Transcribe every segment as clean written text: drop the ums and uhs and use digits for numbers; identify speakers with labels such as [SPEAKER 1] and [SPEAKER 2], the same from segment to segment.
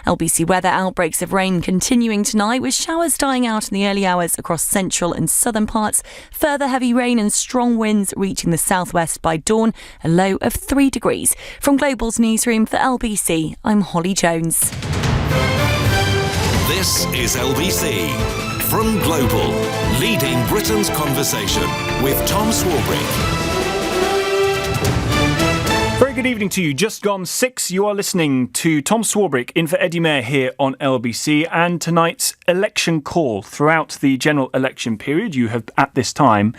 [SPEAKER 1] LBC weather: outbreaks of rain continuing tonight, with showers dying out in the early hours across central and southern parts. Further heavy rain and strong winds reaching the southwest by dawn, a low of 3 degrees. From Global's newsroom for LBC, I'm Holly Jones.
[SPEAKER 2] This is LBC. From Global, leading Britain's conversation with Tom Swarbrick.
[SPEAKER 3] Very good evening to you. Just gone 6. You are listening to Tom Swarbrick in for Eddie Mair here on LBC, and tonight's election call. Throughout the general election period, you have at this time,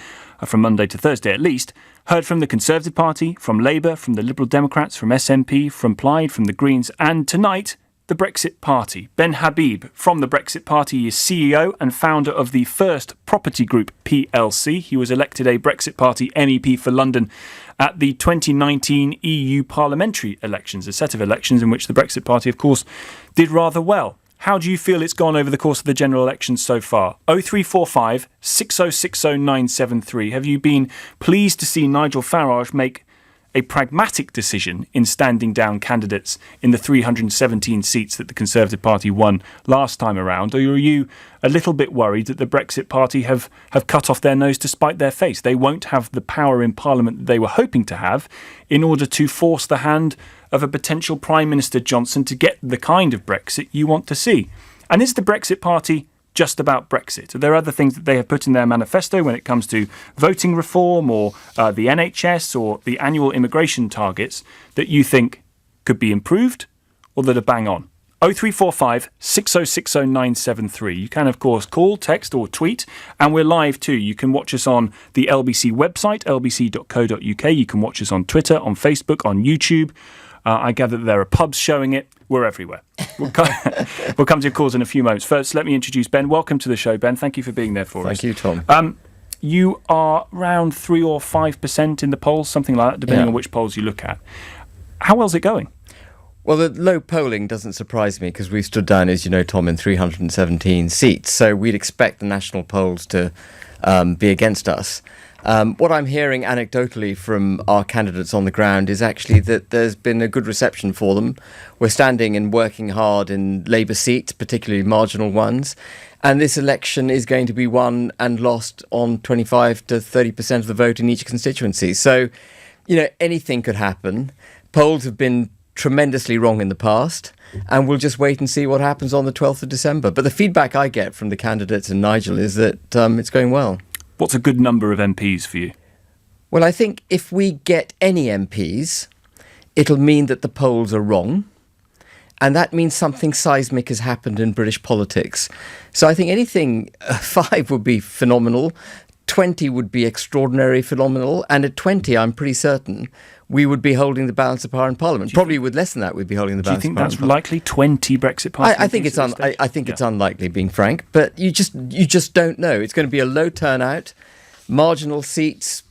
[SPEAKER 3] from Monday to Thursday at least, heard from the Conservative Party, from Labour, from the Liberal Democrats, from SNP, from Plaid, from the Greens, and tonight, the Brexit Party. Ben Habib from the Brexit Party is CEO and founder of the First Property Group plc. He was elected a Brexit Party MEP for London at the 2019 EU parliamentary elections, a set of elections in which the Brexit Party, of course, did rather well. How do you feel it's gone over the course of the general elections so far? 0345 6060 973. Have you been pleased to see Nigel Farage make a pragmatic decision in standing down candidates in the 317 seats that the Conservative Party won last time around? Or are you a little bit worried that the Brexit Party have cut off their nose to spite their face? They won't have the power in Parliament that they were hoping to have in order to force the hand of a potential Prime Minister Johnson to get the kind of Brexit you want to see. And is the Brexit Party just about Brexit? Are there other things that they have put in their manifesto when it comes to voting reform or the NHS or the annual immigration targets that you think could be improved or that are bang on? 0345 6060 973. You can, of course, call, text or tweet, and we're live too. You can watch us on the LBC website, lbc.co.uk. You can watch us on Twitter, on Facebook, on YouTube. I gather that there are pubs showing it. We're everywhere. We'll come to your calls in a few moments. First, let me introduce Ben. Welcome to the show, Ben. Thank you for being there for us.
[SPEAKER 4] Thank you, Tom.
[SPEAKER 3] You are around 3 or 5% in the polls, something like that, depending on which polls you look at. How well's it going?
[SPEAKER 4] Well, the low polling doesn't surprise me because we stood down, as you know, Tom, in 317 seats. So we'd expect the national polls to be against us. What I'm hearing anecdotally from our candidates on the ground is actually that there's been a good reception for them. We're standing and working hard in Labour seats, particularly marginal ones. And this election is going to be won and lost on 25 to 30% of the vote in each constituency. So, you know, anything could happen. Polls have been tremendously wrong in the past, and we'll just wait and see what happens on the 12th of December. But the feedback I get from the candidates and Nigel is that it's going well.
[SPEAKER 3] What's a good number of MPs for you?
[SPEAKER 4] Well, I think if we get any MPs, it'll mean that the polls are wrong. And that means something seismic has happened in British politics. So I think anything 5 would be phenomenal. 20 would be extraordinary phenomenal. And at 20, I'm pretty certain we would be holding the balance of power in Parliament. Probably with less than that, we'd be holding the balance of power.
[SPEAKER 3] Do you think that's likely? 20 Brexit Party?
[SPEAKER 4] I think it's unlikely, being frank. But you just don't know. It's going to be a low turnout, marginal seats.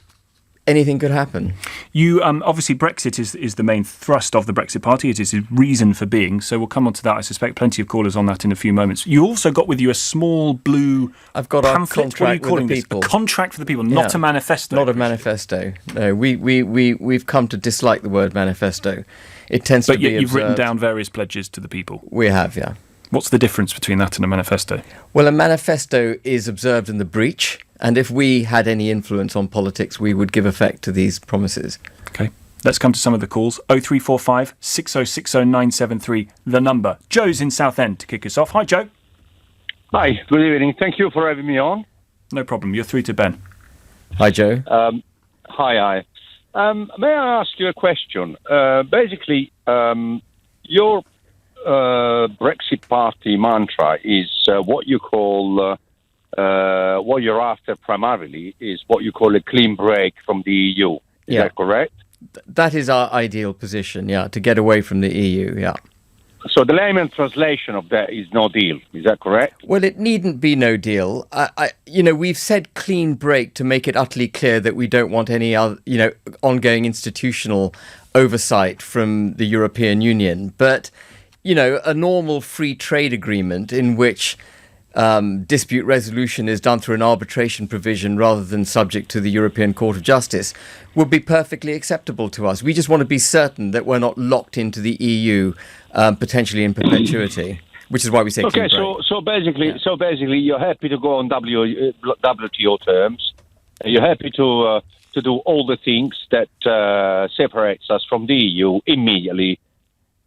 [SPEAKER 4] Anything could happen. You
[SPEAKER 3] obviously, Brexit is the main thrust of the Brexit Party. It is a reason for being. So we'll come on to that. I suspect plenty of callers on that in a few moments. You also got with you a small blue
[SPEAKER 4] I've got
[SPEAKER 3] pamphlet.
[SPEAKER 4] A contract
[SPEAKER 3] what are you calling
[SPEAKER 4] with the
[SPEAKER 3] this?
[SPEAKER 4] people.
[SPEAKER 3] A contract for the people, not a manifesto.
[SPEAKER 4] Not a manifesto. No, we've come to dislike the word manifesto. It tends to be
[SPEAKER 3] But yet you've
[SPEAKER 4] observed.
[SPEAKER 3] written down various pledges to the people.
[SPEAKER 4] We have, yeah.
[SPEAKER 3] What's the difference between that and a manifesto?
[SPEAKER 4] Well, a manifesto is observed in the breach, and if we had any influence on politics, we would give effect to these promises.
[SPEAKER 3] OK. Let's come to some of the calls. 0345 6060 973, the number. Joe's in Southend to kick us off. Hi, Joe.
[SPEAKER 5] Hi, good evening. Thank you for having me on.
[SPEAKER 3] No problem. You're through to Ben.
[SPEAKER 4] Hi, Joe.
[SPEAKER 5] Hi. May I ask you a question? Basically, your Brexit Party mantra is what you call, what you're after primarily is what you call a clean break from the EU. Is that correct?
[SPEAKER 4] That is our ideal position, yeah, to get away from the EU, yeah.
[SPEAKER 5] So the layman translation of that is no deal. Is that correct?
[SPEAKER 4] Well, it needn't be no deal. We've said clean break to make it utterly clear that we don't want any other, ongoing institutional oversight from the European Union. But, a normal free trade agreement in which dispute resolution is done through an arbitration provision rather than subject to the European Court of Justice would be perfectly acceptable to us. We just want to be certain that we're not locked into the EU potentially in perpetuity, which is why we say
[SPEAKER 5] okay.
[SPEAKER 4] clean break.
[SPEAKER 5] So basically, you're happy to go on WTO terms. You're happy to do all the things that separates us from the EU immediately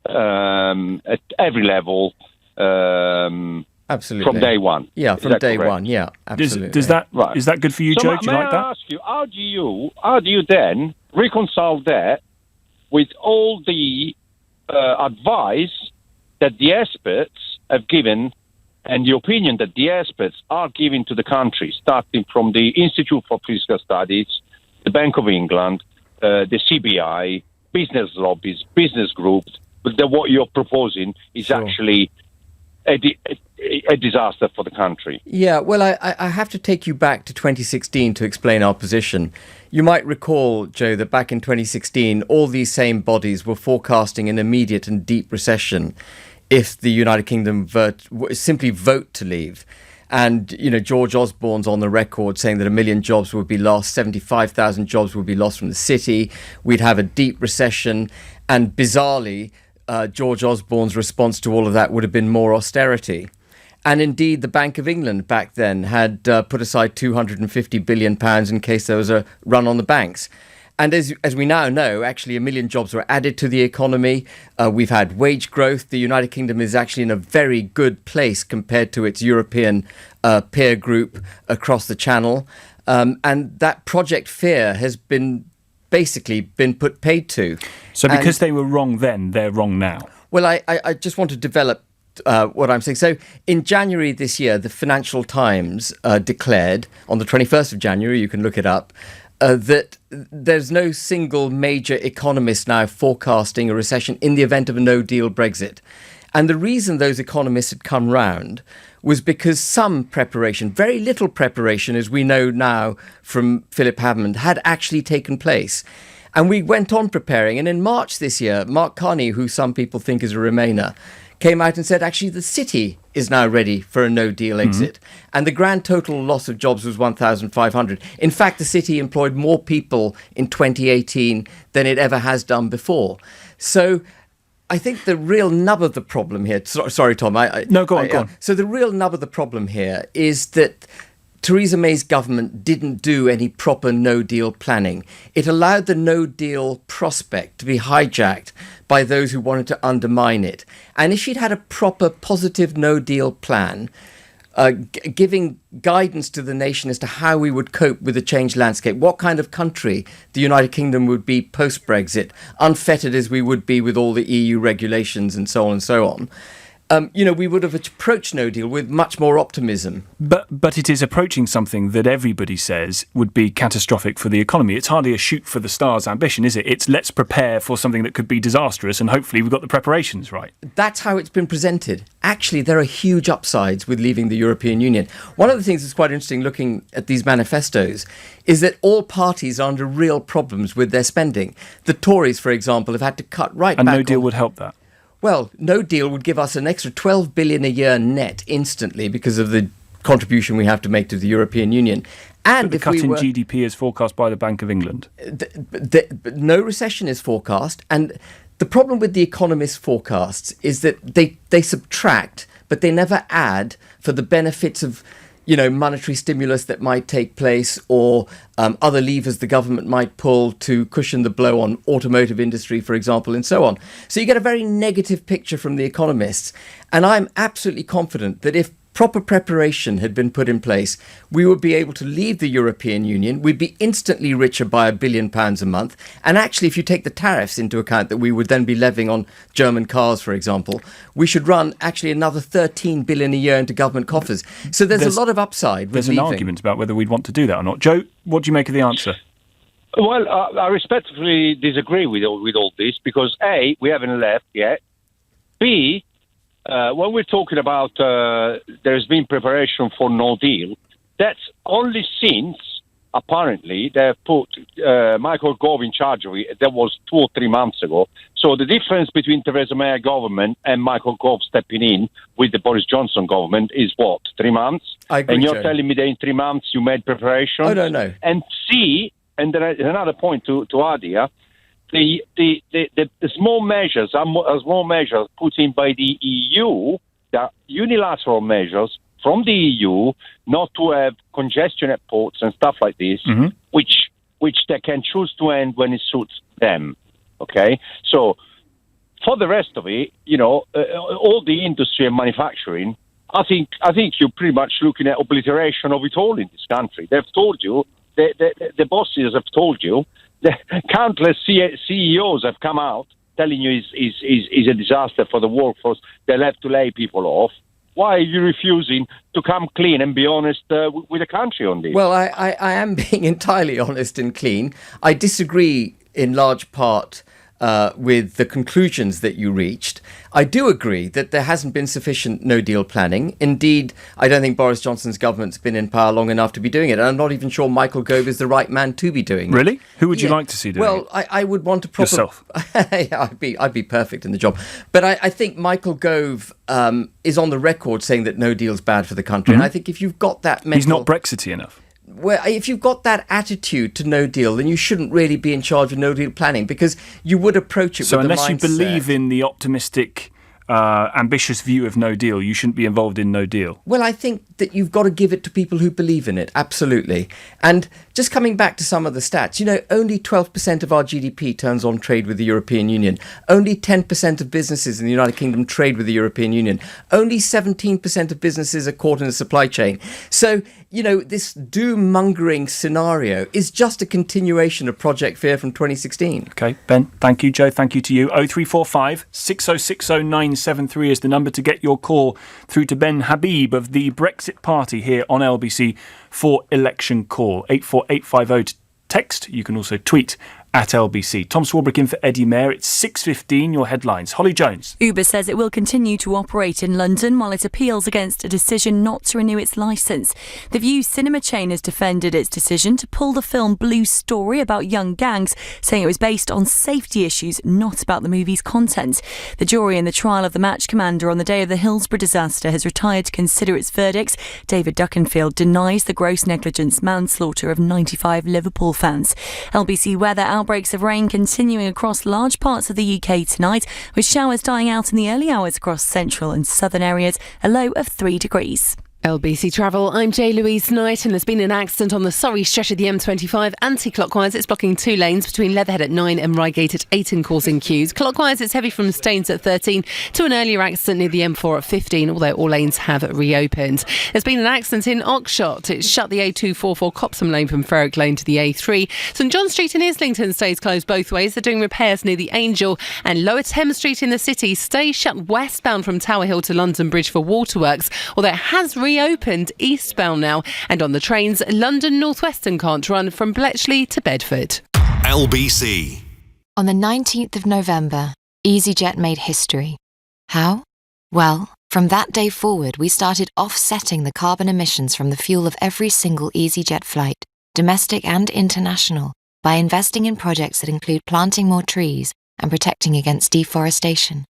[SPEAKER 5] at every level.
[SPEAKER 4] Absolutely.
[SPEAKER 5] From day one.
[SPEAKER 4] Yeah, from day
[SPEAKER 5] correct?
[SPEAKER 4] one. Yeah, absolutely.
[SPEAKER 3] Is that good for you,
[SPEAKER 5] So
[SPEAKER 3] Joe? Do you
[SPEAKER 5] may
[SPEAKER 3] like
[SPEAKER 5] I
[SPEAKER 3] that?
[SPEAKER 5] ask you, how do you then reconcile that with all the advice that the experts have given and the opinion that the experts are giving to the country, starting from the Institute for Political Studies, the Bank of England, the CBI, business lobbies, business groups, but that what you're proposing is actually a disaster for the country.
[SPEAKER 4] Yeah, well, I have to take you back to 2016 to explain our position. You might recall, Joe, that back in 2016, all these same bodies were forecasting an immediate and deep recession if the United Kingdom simply vote to leave. And, George Osborne's on the record saying that 1 million jobs would be lost, 75,000 jobs would be lost from the city. We'd have a deep recession. And bizarrely, George Osborne's response to all of that would have been more austerity. And indeed, the Bank of England back then had put aside £250 billion in case there was a run on the banks. And as we now know, actually 1 million jobs were added to the economy. We've had wage growth. The United Kingdom is actually in a very good place compared to its European peer group across the Channel. And that Project Fear has basically been put paid to.
[SPEAKER 3] So because they were wrong then, they're wrong now?
[SPEAKER 4] Well, I just want to develop what I'm saying. So in January this year, the Financial Times declared, on the 21st of January, you can look it up, that there's no single major economist now forecasting a recession in the event of a no-deal Brexit. And the reason those economists had come round was because some preparation, very little preparation, as we know now from Philip Hammond, had actually taken place. And we went on preparing. And in March this year, Mark Carney, who some people think is a Remainer, came out and said, actually, the city is now ready for a no-deal exit. And the grand total loss of jobs was 1,500. In fact, the city employed more people in 2018 than it ever has done before. So I think the real nub of the problem here... Sorry, Tom.
[SPEAKER 3] No, go on.
[SPEAKER 4] So the real nub of the problem here is that Theresa May's government didn't do any proper no-deal planning. It allowed the no-deal prospect to be hijacked by those who wanted to undermine it. And if she'd had a proper positive no-deal plan, giving guidance to the nation as to how we would cope with the changed landscape, what kind of country the United Kingdom would be post-Brexit, unfettered as we would be with all the EU regulations and so on and so on, we would have approached no deal with much more optimism.
[SPEAKER 3] But it is approaching something that everybody says would be catastrophic for the economy. It's hardly a shoot for the stars ambition, is it? It's let's prepare for something that could be disastrous, and hopefully we've got the preparations right.
[SPEAKER 4] That's how it's been presented. Actually, there are huge upsides with leaving the European Union. One of the things that's quite interesting looking at these manifestos is that all parties are under real problems with their spending. The Tories, for example, have had to cut right back.
[SPEAKER 3] And no deal would help that.
[SPEAKER 4] Well, no deal would give us an extra 12 billion a year net instantly because of the contribution we have to make to the European Union. And
[SPEAKER 3] but the cut in GDP is forecast by the Bank of England.
[SPEAKER 4] No recession is forecast. And the problem with the economists' forecasts is that they subtract, but they never add for the benefits of monetary stimulus that might take place or other levers the government might pull to cushion the blow on automotive industry, for example, and so on. So you get a very negative picture from the economists. And I'm absolutely confident that if proper preparation had been put in place, we would be able to leave the European Union. We'd be instantly richer by £1 billion a month. And actually, if you take the tariffs into account that we would then be levying on German cars, for example, we should run actually another 13 billion a year into government coffers. So there's a lot of upside with
[SPEAKER 3] There's
[SPEAKER 4] leaving.
[SPEAKER 3] An argument about whether we'd want to do that or not. Joe, what do you make of the answer?
[SPEAKER 5] Well, I respectfully disagree with all this because A, we haven't left yet. B, when we're talking about there's been preparation for no deal, that's only since apparently they've put Michael Gove in charge of it. That was 2 or 3 months ago. So the difference between Theresa May government and Michael Gove stepping in with the Boris Johnson government is what, 3 months?
[SPEAKER 4] I agree,
[SPEAKER 5] and you're
[SPEAKER 4] Joe.
[SPEAKER 5] telling me that in 3 months you made preparations?
[SPEAKER 4] Oh, no.
[SPEAKER 5] And and there is another point to add here. The small measures put in by the EU, the unilateral measures from the EU not to have congestion at ports and stuff like this, which they can choose to end when it suits them. Okay, so for the rest of it, all the industry and manufacturing, I think you're pretty much looking at obliteration of it all in this country. They've told you, the bosses have told you, the countless CEOs have come out telling you is a disaster for the workforce. They'll have to lay people off. Why are you refusing to come clean and be honest with the country on this?
[SPEAKER 4] Well, I am being entirely honest and clean. I disagree in large part with the conclusions that you reached. I do agree that there hasn't been sufficient no-deal planning. Indeed, I don't think Boris Johnson's government's been in power long enough to be doing it. And I'm not even sure Michael Gove is the right man to be doing it.
[SPEAKER 3] Really? Who would you like to see doing it?
[SPEAKER 4] Well, I would want to proper...
[SPEAKER 3] Yourself?
[SPEAKER 4] Yeah, I'd be perfect in the job. But I think Michael Gove is on the record saying that no deal's bad for the country. And I think if you've got that mental...
[SPEAKER 3] He's not Brexity enough.
[SPEAKER 4] Well, if you've got that attitude to no deal, then you shouldn't really be in charge of no deal planning, because you would approach it with the mindset.
[SPEAKER 3] So unless you believe in the optimistic, ambitious view of no deal, you shouldn't be involved in no deal.
[SPEAKER 4] Well, I think that you've got to give it to people who believe in it, absolutely. And just coming back to some of the stats, only 12% of our GDP turns on trade with the European Union. Only 10% of businesses in the United Kingdom trade with the European Union. Only 17% of businesses are caught in the supply chain. So, this doom-mongering scenario is just a continuation of Project Fear from 2016.
[SPEAKER 3] Okay, Ben, thank you. Joe, thank you to you. 0345 6060 973 is the number to get your call through to Ben Habib of the Brexit Party here on LBC for Election Call. 84850 to text. You can also tweet at LBC. Tom Swarbrick in for Eddie Mair. It's 6:15. Your headlines. Holly Jones.
[SPEAKER 1] Uber says it will continue to operate in London while it appeals against a decision not to renew its licence. The View cinema chain has defended its decision to pull the film Blue Story about young gangs, saying it was based on safety issues, not about the movie's content. The jury in the trial of the match commander on the day of the Hillsborough disaster has retired to consider its verdicts. David Duckenfield denies the gross negligence manslaughter of 95 Liverpool fans. LBC weather. Outbreaks of rain continuing across large parts of the UK tonight, with showers dying out in the early hours across central and southern areas, a low of 3 degrees.
[SPEAKER 6] LBC Travel, I'm Louise Knight, and there's been an accident on the Surrey stretch of the M25 anti-clockwise. It's blocking 2 lanes between Leatherhead at 9 and Reigate at 8 and causing queues. Clockwise, it's heavy from Staines at 13 to an earlier accident near the M4 at 15, although all lanes have reopened. There's been an accident in Oxshott. It's shut the A244 Copsham Lane from Ferrick Lane to the A3. St John Street in Islington stays closed both ways. They're doing repairs near the Angel, and Lower Thames Street in the city stays shut westbound from Tower Hill to London Bridge for waterworks, although it has reopened eastbound now. And on the trains, London North Western can't run from Bletchley to Bedford.
[SPEAKER 2] LBC.
[SPEAKER 7] On the 19th of November, EasyJet made history. How? Well, from that day forward, we started offsetting the carbon emissions from the fuel of every single EasyJet flight, domestic and international, by investing in projects that include planting more trees and protecting against deforestation.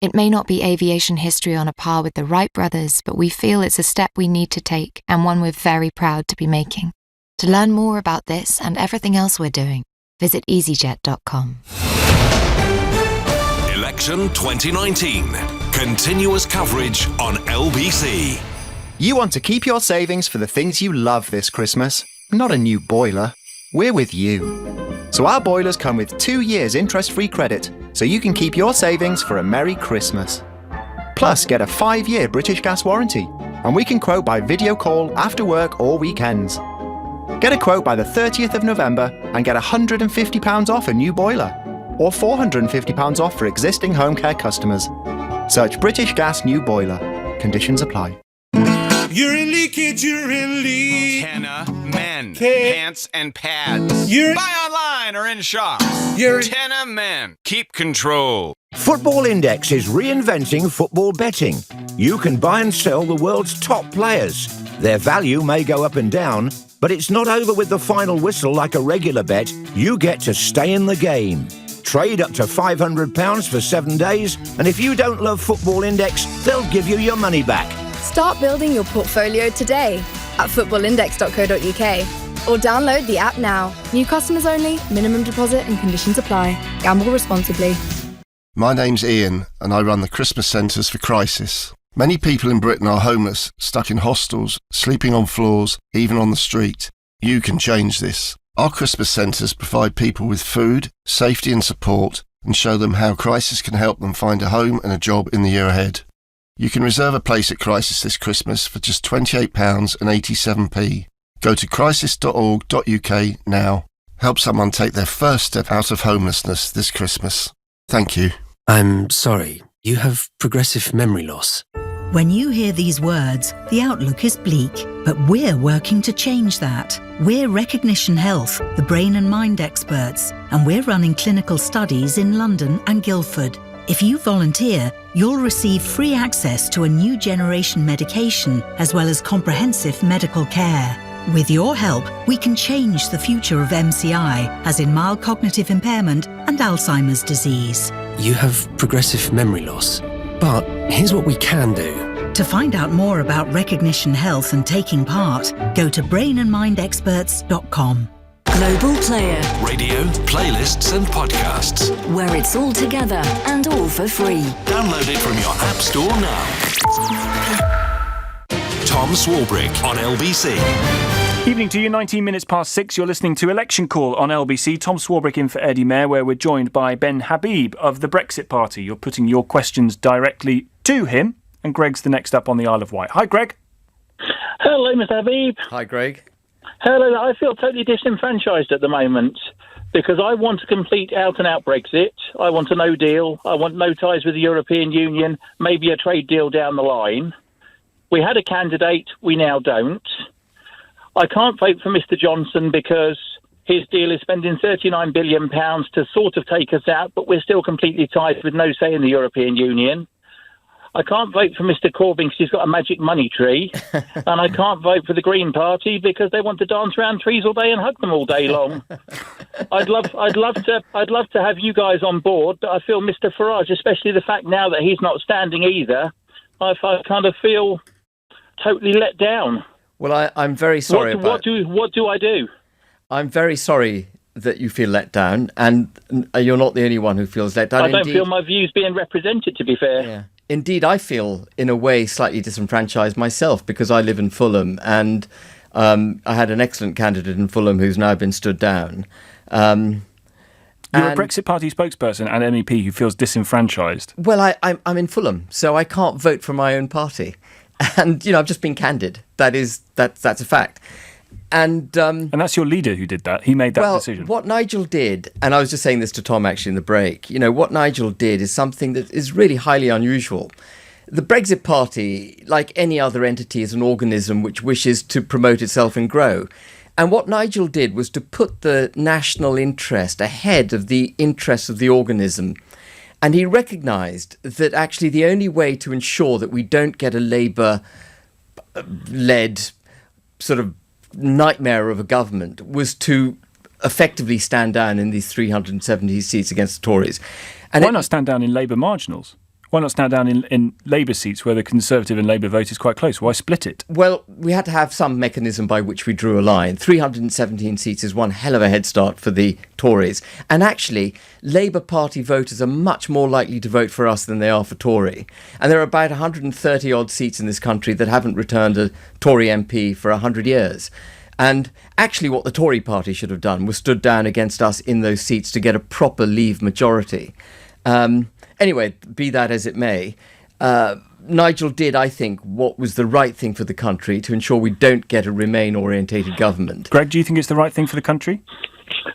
[SPEAKER 7] It may not be aviation history on a par with the Wright brothers, but we feel it's a step we need to take and one we're very proud to be making. To learn more about this and everything else we're doing, visit easyjet.com.
[SPEAKER 2] Election 2019. Continuous coverage on LBC.
[SPEAKER 8] You want to keep your savings for the things you love this Christmas, not a new boiler. We're with you. So our boilers come with 2 years interest-free credit, so you can keep your savings for a Merry Christmas. Plus, get a 5-year British Gas warranty, and we can quote by video call after work or weekends. Get a quote by the 30th of November and get £150 off a new boiler, or £450 off for existing home care customers. Search British Gas New Boiler. Conditions apply.
[SPEAKER 9] You're in leakage, you're in leak.
[SPEAKER 10] Tenna Men. Pants and pads. Buy online or in shops. Tenna Men. Keep control.
[SPEAKER 11] Football Index is reinventing football betting. You can buy and sell the world's top players. Their value may go up and down, But it's not over with the final whistle like a regular bet. You get to stay in the game. Trade up to £500 for 7 days, and if you don't love Football Index, they'll give you your money back.
[SPEAKER 12] Start building your portfolio today at footballindex.co.uk or download the app now. New customers only, minimum deposit and conditions apply. Gamble responsibly.
[SPEAKER 13] My name's Ian and I run the Christmas Centres for Crisis. Many people in Britain are homeless, stuck in hostels, sleeping on floors, even on the street. You can change this. Our Christmas Centres provide people with food, safety and support and show them how Crisis can help them find a home and a job in the year ahead. You can reserve a place at Crisis this Christmas for just £28.87. Go to crisis.org.uk now. Help someone take their first step out of homelessness this Christmas. Thank you.
[SPEAKER 14] I'm sorry, you have progressive memory loss.
[SPEAKER 15] When you hear these words, the outlook is bleak, but we're working to change that. We're Recognition Health, the brain and mind experts, and we're running clinical studies in London and Guildford. If you volunteer, you'll receive free access to a new generation medication as well as comprehensive medical care. With your help, we can change the future of MCI, as in mild cognitive impairment and Alzheimer's disease.
[SPEAKER 14] You have progressive memory loss. But here's what we can do.
[SPEAKER 15] To find out more about Recognition Health and taking part, go to brainandmindexperts.com.
[SPEAKER 16] Global Player.
[SPEAKER 2] Radio, playlists and podcasts.
[SPEAKER 16] Where it's all together and all for free.
[SPEAKER 2] Download it from your app store now. Tom Swarbrick on LBC.
[SPEAKER 3] Evening to you, 19 minutes past 6. You're listening to Election Call on LBC. Tom Swarbrick in for Eddie Mair, where we're joined by Ben Habib of the Brexit Party. You're putting your questions directly to him, and Greg's the next up on the Isle of Wight. Hi, Greg.
[SPEAKER 17] Hello, Mr. Habib.
[SPEAKER 4] Hi, Greg.
[SPEAKER 17] Hello, I feel totally disenfranchised at the moment because I want a complete out-and-out Brexit. I want a no deal. I want no ties with the European Union, maybe a trade deal down the line. We had a candidate, we now don't. I can't vote for Mr. Johnson because his deal is spending £39 billion to sort of take us out, but we're still completely tied with no say in the European Union. I can't vote for Mr. Corbyn because he's got a magic money tree. And I can't vote for the Green Party because they want to dance around trees all day and hug them all day long. I'd love to have you guys on board, but I feel Mr. Farage, especially the fact now that he's not standing either, I kind of feel totally let down.
[SPEAKER 4] Well, I'm very sorry
[SPEAKER 17] what do I do?
[SPEAKER 4] I'm very sorry that you feel let down, and you're not the only one who feels let down.
[SPEAKER 17] I don't feel my views being represented, to be fair.
[SPEAKER 4] Yeah. Indeed, I feel, in a way, slightly disenfranchised myself because I live in Fulham, and I had an excellent candidate in Fulham who's now been stood down.
[SPEAKER 3] You're a Brexit Party spokesperson and MEP who feels disenfranchised.
[SPEAKER 4] Well, I'm in Fulham, so I can't vote for my own party. And, I've just been candid. That's a fact. And
[SPEAKER 3] that's your leader who did that. He made that decision.
[SPEAKER 4] What Nigel did, and I was just saying this to Tom actually in the break, what Nigel did is something that is really highly unusual. The Brexit Party, like any other entity, is an organism which wishes to promote itself and grow. And what Nigel did was to put the national interest ahead of the interests of the organism. And he recognised that actually the only way to ensure that we don't get a Labour-led sort of nightmare of a government was to effectively stand down in these 370 seats against the Tories. And
[SPEAKER 3] why not stand down in Labour marginals? Why not stand down in Labour seats where the Conservative and Labour vote is quite close? Why split it?
[SPEAKER 4] Well, we had to have some mechanism by which we drew a line. 317 seats is one hell of a head start for the Tories. And actually, Labour Party voters are much more likely to vote for us than they are for Tory. And there are about 130 odd seats in this country that haven't returned a Tory MP for 100 years. And actually what the Tory party should have done was stood down against us in those seats to get a proper Leave majority. Anyway, be that as it may, Nigel did, I think, what was the right thing for the country to ensure we don't get a Remain-orientated government.
[SPEAKER 3] Greg, do you think it's the right thing for the country?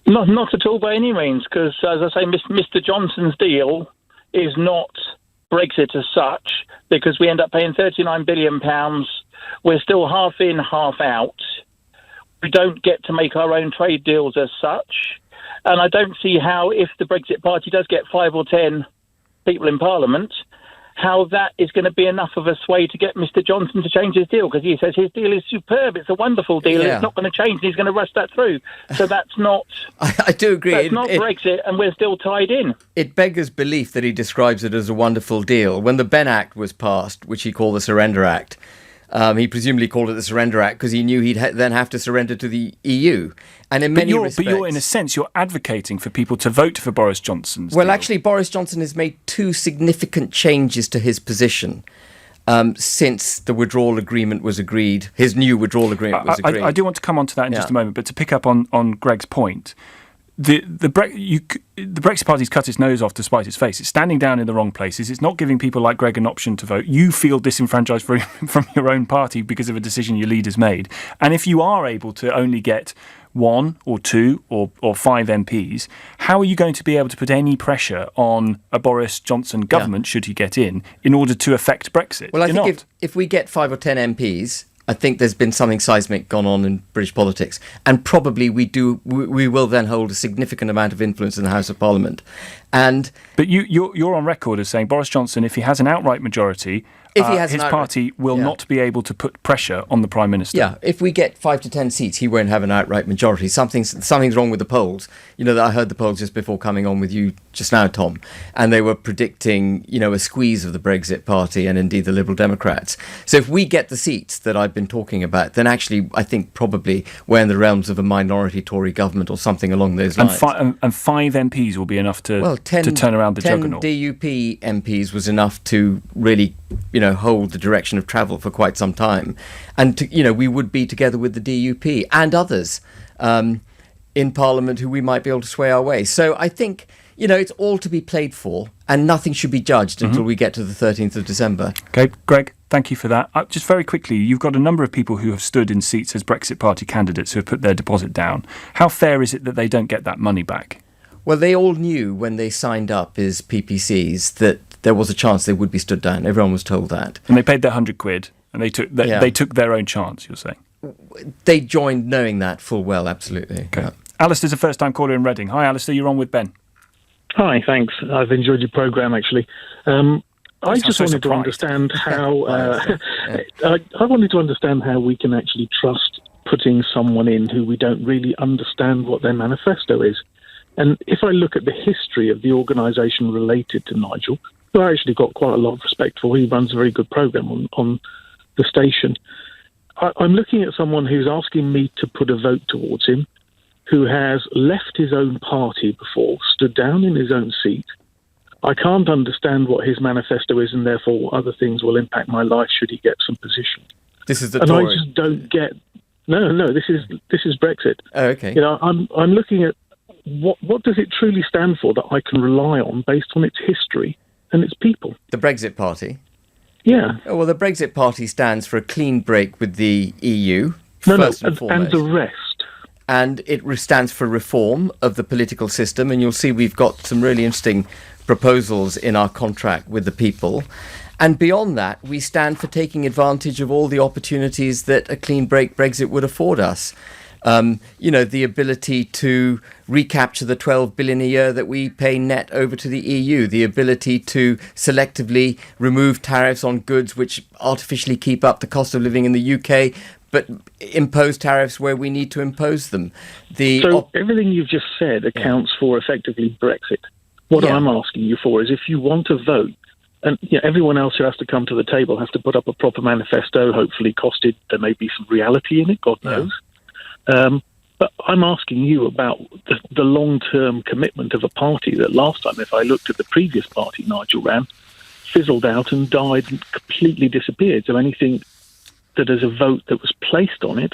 [SPEAKER 17] Not at all by any means, because, as I say, Mr. Johnson's deal is not Brexit as such, because we end up paying £39 billion. We're still half in, half out. We don't get to make our own trade deals as such. And I don't see how, if the Brexit Party does get 5 or 10 people in Parliament, how that is going to be enough of a sway to get Mr. Johnson to change his deal, because he says his deal is superb, it's a wonderful deal,
[SPEAKER 4] Yeah.
[SPEAKER 17] it's not going to change, and he's going to rush that through. So that's not...
[SPEAKER 4] I do agree.
[SPEAKER 17] That's not Brexit, and we're still tied in.
[SPEAKER 4] It beggars belief that he describes it as a wonderful deal. When the Benn Act was passed, which he called the Surrender Act, he presumably called it the Surrender Act because he knew he'd then have to surrender to the EU. And in many respects...
[SPEAKER 3] But you're, in a sense, you're advocating for people to vote for Boris Johnson's
[SPEAKER 4] Well,
[SPEAKER 3] deal.
[SPEAKER 4] actually, Boris Johnson has made two significant changes to his position since the withdrawal agreement was agreed, his new withdrawal agreement was agreed.
[SPEAKER 3] I do want to come on to that in just a moment, but to pick up on Greg's point, the Brexit Party's cut its nose off to spite its face. It's standing down in the wrong places. It's not giving people like Greg an option to vote. You feel disenfranchised from your own party because of a decision your leaders made. And if you are able to only get 1 or 2 or 5 MPs, how are you going to be able to put any pressure on a Boris Johnson government, should he get in order to affect Brexit?
[SPEAKER 4] Well, I think if we get 5 or 10 MPs, I think there's been something seismic gone on in British politics, and probably we will then hold a significant amount of influence in the House of Parliament.
[SPEAKER 3] But you're on record as saying Boris Johnson, if he has an outright majority, his party will not be able to put pressure on the Prime Minister.
[SPEAKER 4] Yeah, if we get 5 to 10 seats, he won't have an outright majority. Something's wrong with the polls. You know, I heard the polls just before coming on with you just now, Tom, and they were predicting, a squeeze of the Brexit Party and indeed the Liberal Democrats. So if we get the seats that I've been talking about, then actually I think probably we're in the realms of a minority Tory government or something along those lines.
[SPEAKER 3] And 5 MPs will be enough to turn around the juggernaut.
[SPEAKER 4] 10 DUP MPs was enough to really, hold the direction of travel for quite some time. And, we would be together with the DUP and others in Parliament who we might be able to sway our way. So I think, it's all to be played for and nothing should be judged until we get to the 13th of December.
[SPEAKER 3] Okay, Greg, thank you for that. Just very quickly, you've got a number of people who have stood in seats as Brexit Party candidates who have put their deposit down. How fair is it that they don't get that money back?
[SPEAKER 4] Well, they all knew when they signed up as PPCs that there was a chance they would be stood down. Everyone was told that.
[SPEAKER 3] And they paid their £100 and they took their own chance, you're saying?
[SPEAKER 4] They joined knowing that full well, absolutely.
[SPEAKER 3] Okay. Yeah. Alistair's a first-time caller in Reading. Hi, Alistair, you're on with Ben.
[SPEAKER 18] Hi, thanks. I've enjoyed your programme, actually. I just wanted to understand how... I wanted to understand how we can actually trust putting someone in who we don't really understand what their manifesto is. And if I look at the history of the organisation related to Nigel, who I actually got quite a lot of respect for, he runs a very good programme on the station, I'm looking at someone who's asking me to put a vote towards him, who has left his own party before, stood down in his own seat. I can't understand what his manifesto is and therefore what other things will impact my life should he get some position.
[SPEAKER 4] This is the
[SPEAKER 18] and
[SPEAKER 4] Tory.
[SPEAKER 18] I just don't get... No, this is Brexit.
[SPEAKER 4] Oh, okay.
[SPEAKER 18] I'm looking at what does it truly stand for that I can rely on based on its history and its people?
[SPEAKER 4] The Brexit Party?
[SPEAKER 18] Yeah.
[SPEAKER 4] Oh, well, the Brexit Party stands for a clean break with the EU,
[SPEAKER 18] and
[SPEAKER 4] the
[SPEAKER 18] rest.
[SPEAKER 4] And it stands for reform of the political system, and you'll see we've got some really interesting proposals in our contract with the people. And beyond that, we stand for taking advantage of all the opportunities that a clean break Brexit would afford us. The ability to recapture the 12 billion a year that we pay net over to the EU, the ability to selectively remove tariffs on goods which artificially keep up the cost of living in the UK, but impose tariffs where we need to impose them.
[SPEAKER 18] Everything you've just said accounts for effectively Brexit. What I'm asking you for is if you want to vote, and everyone else who has to come to the table has to put up a proper manifesto, hopefully costed, there may be some reality in it, God knows. But I'm asking you about the long-term commitment of a party that last time, if I looked at the previous party Nigel ran, fizzled out and died and completely disappeared. So anything that as a vote that was placed on it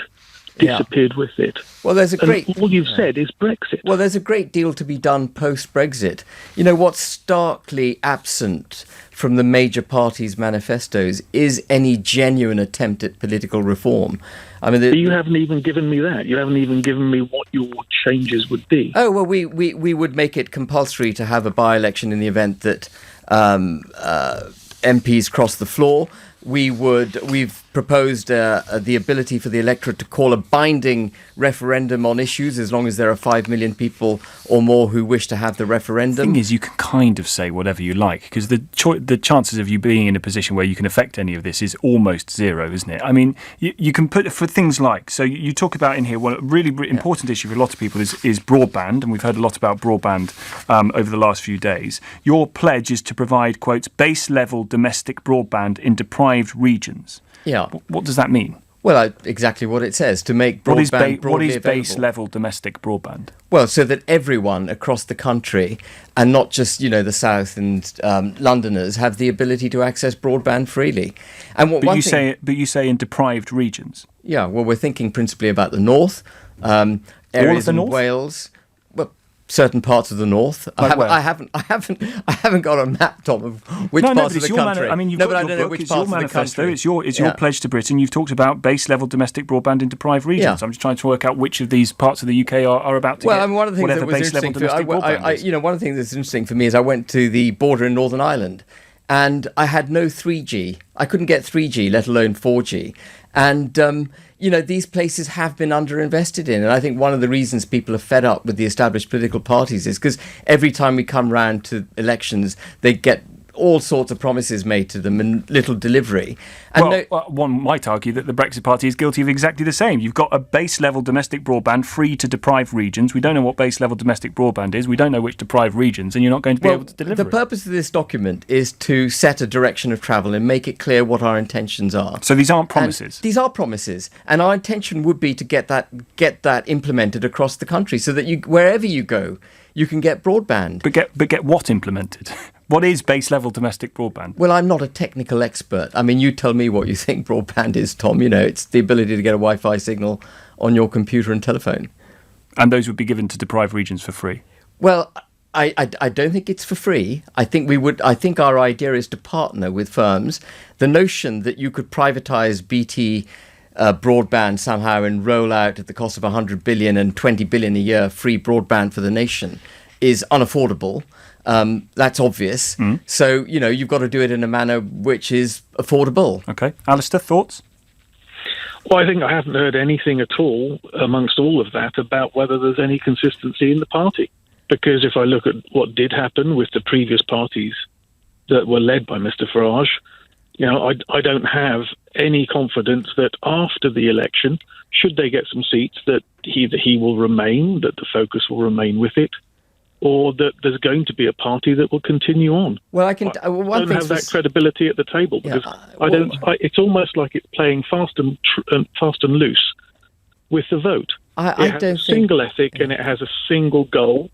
[SPEAKER 18] disappeared with it.
[SPEAKER 4] Well,
[SPEAKER 18] all you've said is Brexit.
[SPEAKER 4] Well, there's a great deal to be done post-Brexit. What's starkly absent from the major parties' manifestos is any genuine attempt at political reform.
[SPEAKER 18] You haven't even given me that. You haven't even given me what your changes would be.
[SPEAKER 4] Oh, well, we would make it compulsory to have a by-election in the event that MPs cross the floor. We've proposed the ability for the electorate to call a binding referendum on issues as long as there are 5 million people or more who wish to have the referendum.
[SPEAKER 3] The thing is, you can kind of say whatever you like, because the chances of you being in a position where you can affect any of this is almost zero, isn't it? I mean, you can put for things like, so you talk about in here, one really important issue for a lot of people is broadband, and we've heard a lot about broadband over the last few days. Your pledge is to provide, quote, base level domestic broadband in deprived regions.
[SPEAKER 4] Yeah.
[SPEAKER 3] What does that mean?
[SPEAKER 4] Well, exactly what it says, to make broadband broadly available.
[SPEAKER 3] What is base level domestic broadband?
[SPEAKER 4] Well, so that everyone across the country, and not just, the South and Londoners, have the ability to access broadband freely. And
[SPEAKER 3] But you say in deprived regions.
[SPEAKER 4] Yeah, well, we're thinking principally about the north, areas in Wales. Certain parts of the north. I haven't got a map, Tom, of which parts of the country.
[SPEAKER 3] You've got your book, it's your manifesto, it's your pledge to Britain. You've talked about base level domestic broadband in deprived regions. I'm just trying to work out which of these parts of the UK are about to get
[SPEAKER 4] one of the things that was interesting one of the things that's interesting for me is I went to the border in Northern Ireland, and I had no 3G. I couldn't get 3G, let alone 4G. And these places have been underinvested in. And I think one of the reasons people are fed up with the established political parties is because every time we come round to elections, they get all sorts of promises made to them and little delivery. And
[SPEAKER 3] one might argue that the Brexit Party is guilty of exactly the same. You've got a base level domestic broadband free to deprived regions. We don't know what base level domestic broadband is. We don't know which deprived regions, and you're not going to be able to deliver
[SPEAKER 4] the purpose of this document is to set a direction of travel and make it clear what our intentions are.
[SPEAKER 3] So these aren't promises?
[SPEAKER 4] These are promises. And our intention would be to get that implemented across the country so that wherever you go, you can get broadband.
[SPEAKER 3] But get what implemented? What is base level domestic broadband?
[SPEAKER 4] Well, I'm not a technical expert. I mean, you tell me what you think broadband is, Tom. It's the ability to get a Wi-Fi signal on your computer and telephone.
[SPEAKER 3] And those would be given to deprived regions for free?
[SPEAKER 4] Well, I don't think it's for free. I think our idea is to partner with firms. The notion that you could privatise BT broadband somehow and roll out at the cost of 100 billion and 20 billion a year free broadband for the nation is unaffordable. That's obvious. So, you've got to do it in a manner which is affordable.
[SPEAKER 3] Okay. Alistair, thoughts?
[SPEAKER 18] Well, I think I haven't heard anything at all amongst all of that about whether there's any consistency in the party. Because if I look at what did happen with the previous parties that were led by Mr. Farage, I don't have any confidence that after the election, should they get some seats, that he will remain, that the focus will remain with it, or that there's going to be a party that will continue on.
[SPEAKER 4] Well, I don't
[SPEAKER 18] have that credibility at the table because it's almost like it's playing fast and loose with the vote. It has a single ethic and it has a single goal.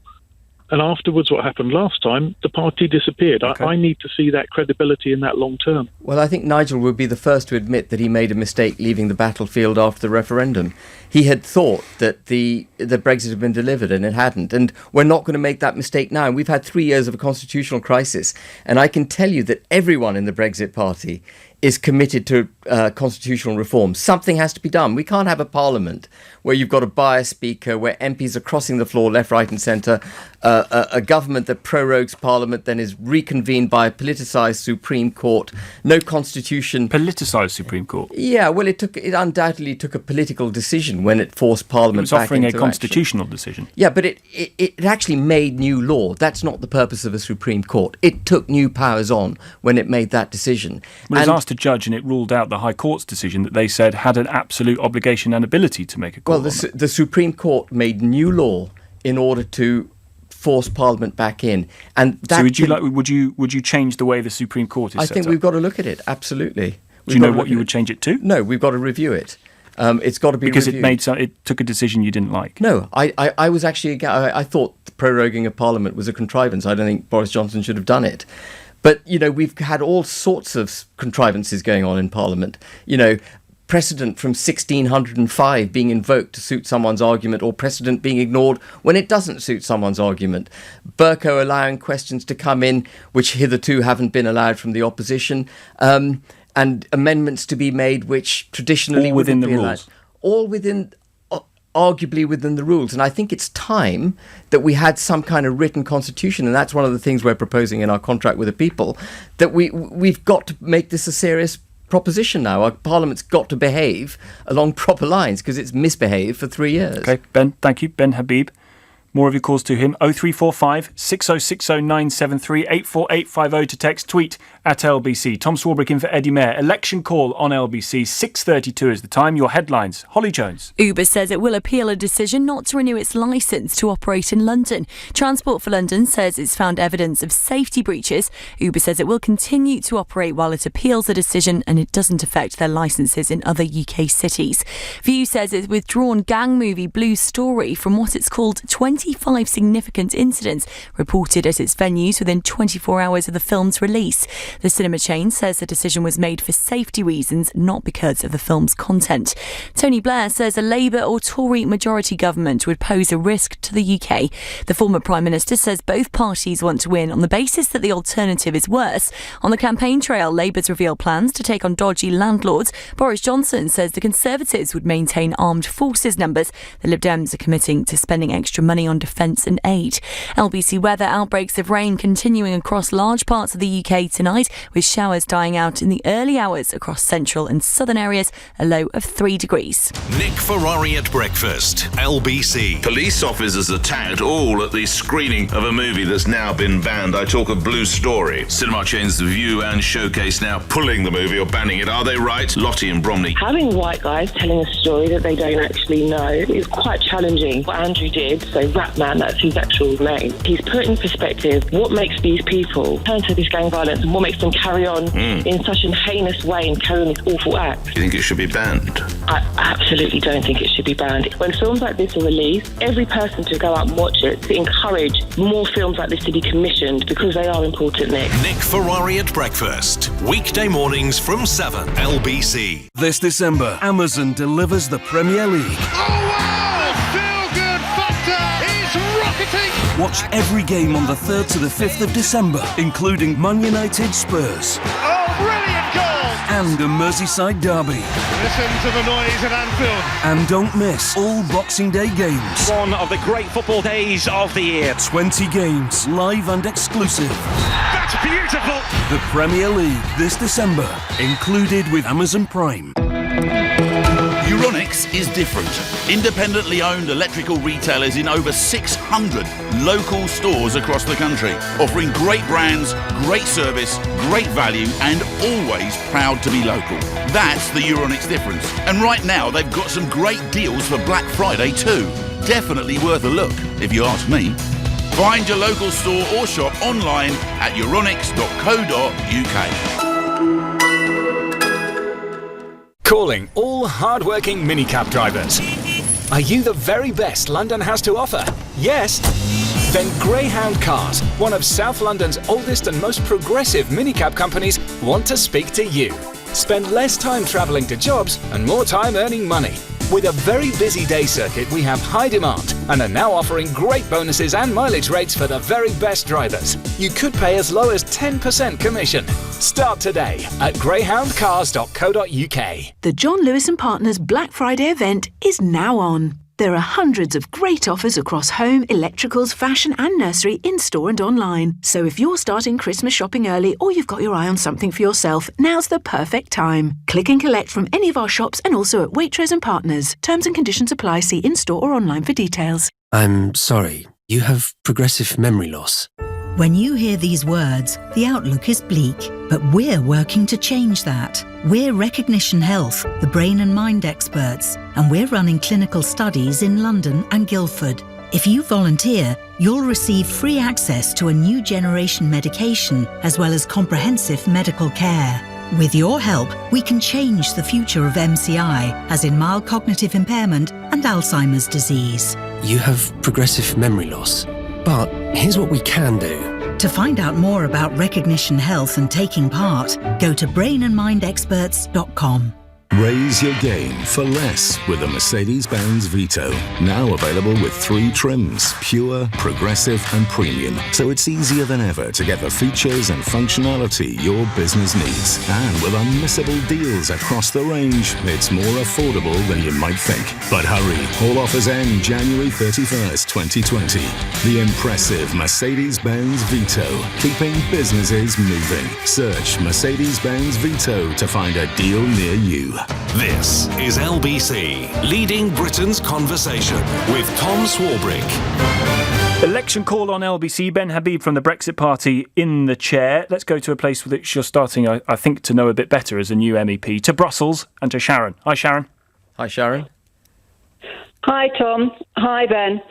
[SPEAKER 18] And afterwards, what happened last time, the party disappeared. Okay. I need to see that credibility in that long term.
[SPEAKER 4] Well, I think Nigel would be the first to admit that he made a mistake leaving the battlefield after the referendum. He had thought that the Brexit had been delivered, and it hadn't. And we're not going to make that mistake now. We've had 3 years of a constitutional crisis. And I can tell you that everyone in the Brexit Party is committed to constitutional reform. Something has to be done. We can't have a parliament where you've got a biased speaker, where MPs are crossing the floor left, right and centre, a government that prorogues parliament, then is reconvened by a politicised Supreme Court, no constitution.
[SPEAKER 3] Politicised Supreme Court?
[SPEAKER 4] Yeah, well, it undoubtedly took a political decision when it forced parliament back into action.
[SPEAKER 3] It was offering a constitutional decision.
[SPEAKER 4] Yeah, but it actually made new law. That's not the purpose of a Supreme Court. It took new powers on when it made that decision.
[SPEAKER 3] Well, it was asked to judge, and it ruled out the High Court's decision that they said had an absolute obligation and ability to make a call.
[SPEAKER 4] Well, the Supreme Court made new law in order to force Parliament back in, and that.
[SPEAKER 3] So would you change the way the Supreme Court is?
[SPEAKER 4] I think we've got to look at it. Absolutely.
[SPEAKER 3] Do you know what you would change it to?
[SPEAKER 4] No, we've got to review it. It's got to be
[SPEAKER 3] because
[SPEAKER 4] reviewed.
[SPEAKER 3] it took a decision you didn't like.
[SPEAKER 4] No, I was actually I thought the proroguing of Parliament was a contrivance. I don't think Boris Johnson should have done it. But, we've had all sorts of contrivances going on in Parliament. Precedent from 1605 being invoked to suit someone's argument, or precedent being ignored when it doesn't suit someone's argument. Bercow allowing questions to come in which hitherto haven't been allowed from the opposition, and amendments to be made which traditionally wouldn't be allowed. All within arguably within the rules. And I think it's time that we had some kind of written constitution, and that's one of the things we're proposing in our contract with the people, that we've got to make this a serious proposition now. Our Parliament's got to behave along proper lines because it's misbehaved for 3 years.
[SPEAKER 3] Okay, Ben, thank you. Ben Habib. More of your calls to him. 0345 6060 973 84850 to text, tweet at LBC. Tom Swarbrick in for Eddie Mair. Election call on LBC. 6:32 is the time. Your headlines. Holly Jones.
[SPEAKER 1] Uber says it will appeal a decision not to renew its licence to operate in London. Transport for London says it's found evidence of safety breaches. Uber says it will continue to operate while it appeals the decision and it doesn't affect their licences in other UK cities. View says it's withdrawn gang movie Blue Story from what it's called 25 significant incidents reported at its venues within 24 hours of the film's release. The cinema chain says the decision was made for safety reasons, not because of the film's content. Tony Blair says a Labour or Tory majority government would pose a risk to the UK. The former Prime Minister says both parties want to win on the basis that the alternative is worse. On the campaign trail, Labour's revealed plans to take on dodgy landlords. Boris Johnson says the Conservatives would maintain armed forces numbers. The Lib Dems are committing to spending extra money on defence and aid. LBC weather: outbreaks of rain continuing across large parts of the UK tonight, with showers dying out in the early hours across central and southern areas, a low of 3 degrees.
[SPEAKER 2] Nick Ferrari at breakfast, LBC.
[SPEAKER 19] Police officers attacked all at the screening of a movie that's now been banned. I talk of Blue Story. Cinema chains The View and Showcase now pulling the movie or banning it. Are they right? Lottie and Bromley.
[SPEAKER 20] Having white guys telling a story that they don't actually know is quite challenging. What Andrew did, so Rap Man, that's his actual name, he's put in perspective what makes these people turn to this gang violence and what makes them carry on in such a heinous way and carry on these awful acts.
[SPEAKER 19] Do you think it should be banned?
[SPEAKER 20] I absolutely don't think it should be banned. When films like this are released, every person to go out and watch it, to encourage more films like this to be commissioned because they are important, Nick.
[SPEAKER 2] Nick Ferrari at breakfast, weekday mornings from 7, LBC.
[SPEAKER 21] This December, Amazon delivers the Premier League. Watch every game on the 3rd to the 5th of December, including Man United Spurs.
[SPEAKER 9] Oh, brilliant goal!
[SPEAKER 21] And a Merseyside derby.
[SPEAKER 9] Listen to the noise at Anfield.
[SPEAKER 21] And don't miss all Boxing Day games.
[SPEAKER 22] One of the great football days of the year.
[SPEAKER 21] 20 games, live and exclusive.
[SPEAKER 9] That's beautiful!
[SPEAKER 21] The Premier League this December, included with Amazon Prime.
[SPEAKER 23] Euronics is different. Independently owned electrical retailers in over 600 local stores across the country, offering great brands, great service, great value, and always proud to be local. That's the Euronics difference. And right now, they've got some great deals for Black Friday too. Definitely worth a look, if you ask me. Find your local store or shop online at euronics.co.uk.
[SPEAKER 24] Calling all hard-working minicab drivers. Are you the very best London has to offer? Yes? Then Greyhound Cars, one of South London's oldest and most progressive minicab companies, want to speak to you. Spend less time travelling to jobs and more time earning money. With a very busy day circuit, we have high demand and are now offering great bonuses and mileage rates for the very best drivers. You could pay as low as 10% commission. Start today at greyhoundcars.co.uk.
[SPEAKER 25] The John Lewis & Partners Black Friday event is now on. There are hundreds of great offers across home, electricals, fashion and nursery in-store and online. So if you're starting Christmas shopping early or you've got your eye on something for yourself, now's the perfect time. Click and collect from any of our shops and also at Waitrose & Partners. Terms and conditions apply. See in-store or online for details.
[SPEAKER 14] I'm sorry, you have progressive memory loss.
[SPEAKER 15] When you hear these words, the outlook is bleak, but we're working to change that. We're Recognition Health, the brain and mind experts, and we're running clinical studies in London and Guildford. If you volunteer, you'll receive free access to a new generation medication as well as comprehensive medical care. With your help, we can change the future of MCI, as in mild cognitive impairment and Alzheimer's disease.
[SPEAKER 14] You have progressive memory loss. But here's what we can do.
[SPEAKER 15] To find out more about Recognition Health and taking part, go to brainandmindexperts.com.
[SPEAKER 5] Raise your game for less with a Mercedes-Benz Vito. Now available with 3 trims, pure, progressive and premium. So it's easier than ever to get the features and functionality your business needs. And with unmissable deals across the range, it's more affordable than you might think. But hurry, all offers end January 31st, 2020. The impressive Mercedes-Benz Vito, keeping businesses moving. Search Mercedes-Benz Vito to find a deal near you.
[SPEAKER 2] This is LBC, leading Britain's conversation with Tom Swarbrick.
[SPEAKER 3] Election call on LBC. Ben Habib from the Brexit Party in the chair. Let's go to a place which you're starting, I think, to know a bit better as a new MEP, to Brussels and to Sharon. Hi, Sharon.
[SPEAKER 4] Hi, Sharon.
[SPEAKER 6] Hi, Tom. Hi, Ben.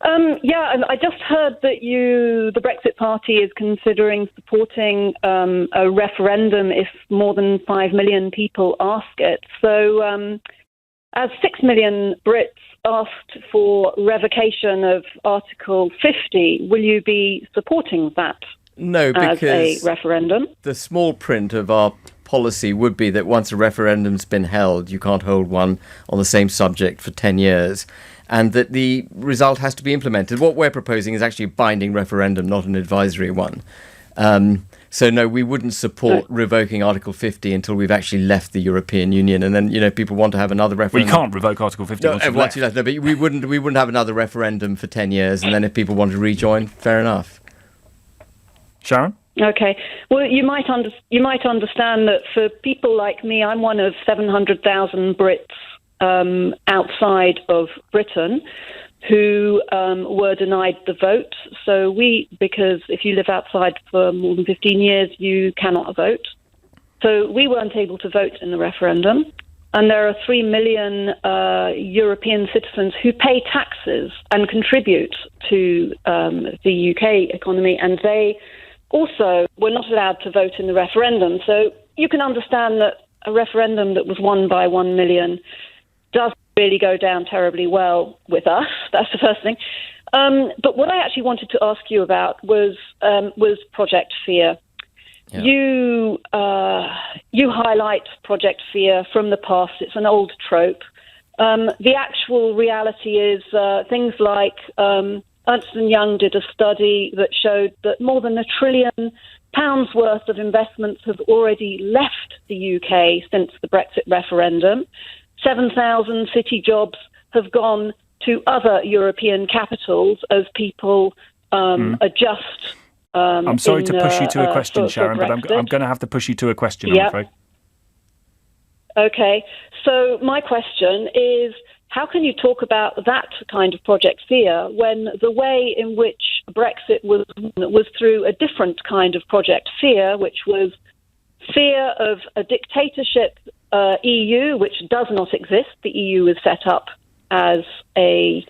[SPEAKER 6] I just heard that the Brexit Party is considering supporting a referendum if more than 5 million people ask it. So as 6 million Brits asked for revocation of Article 50, will you be supporting that
[SPEAKER 4] No, because
[SPEAKER 6] as a referendum?
[SPEAKER 4] The small print of our policy would be that once a referendum's been held, you can't hold one on the same subject for 10 years. And that the result has to be implemented. What we're proposing is actually a binding referendum, not an advisory one. So no, we wouldn't support revoking Article 50 until we've actually left the European Union. And then, people want to have another referendum.
[SPEAKER 3] We can't revoke Article 50 once you've left.
[SPEAKER 4] No, but we wouldn't have another referendum for 10 years. And then if people want to rejoin, fair enough.
[SPEAKER 3] Sharon?
[SPEAKER 6] Okay. Well, you might understand that for people like me, I'm one of 700,000 Brits outside of Britain who were denied the vote. So because if you live outside for more than 15 years, you cannot vote. So we weren't able to vote in the referendum. And there are 3 million European citizens who pay taxes and contribute to the UK economy, and they also were not allowed to vote in the referendum. So you can understand that a referendum that was won by 1 million doesn't really go down terribly well with us. That's the first thing. But what I actually wanted to ask you about was Project Fear. Yeah. You highlight Project Fear from the past. It's an old trope. The actual reality is things like Ernst & Young did a study that showed that more than £1 trillion worth of investments have already left the UK since the Brexit referendum. 7,000 city jobs have gone to other European capitals as people adjust.
[SPEAKER 3] I'm sorry to push you to a question, Sharon, but I'm going to have to push you to a question, I'm afraid.
[SPEAKER 6] Okay. So my question is, how can you talk about that kind of Project Fear when the way in which Brexit was through a different kind of Project Fear, which was fear of a dictatorship EU, which does not exist. The EU is set up as to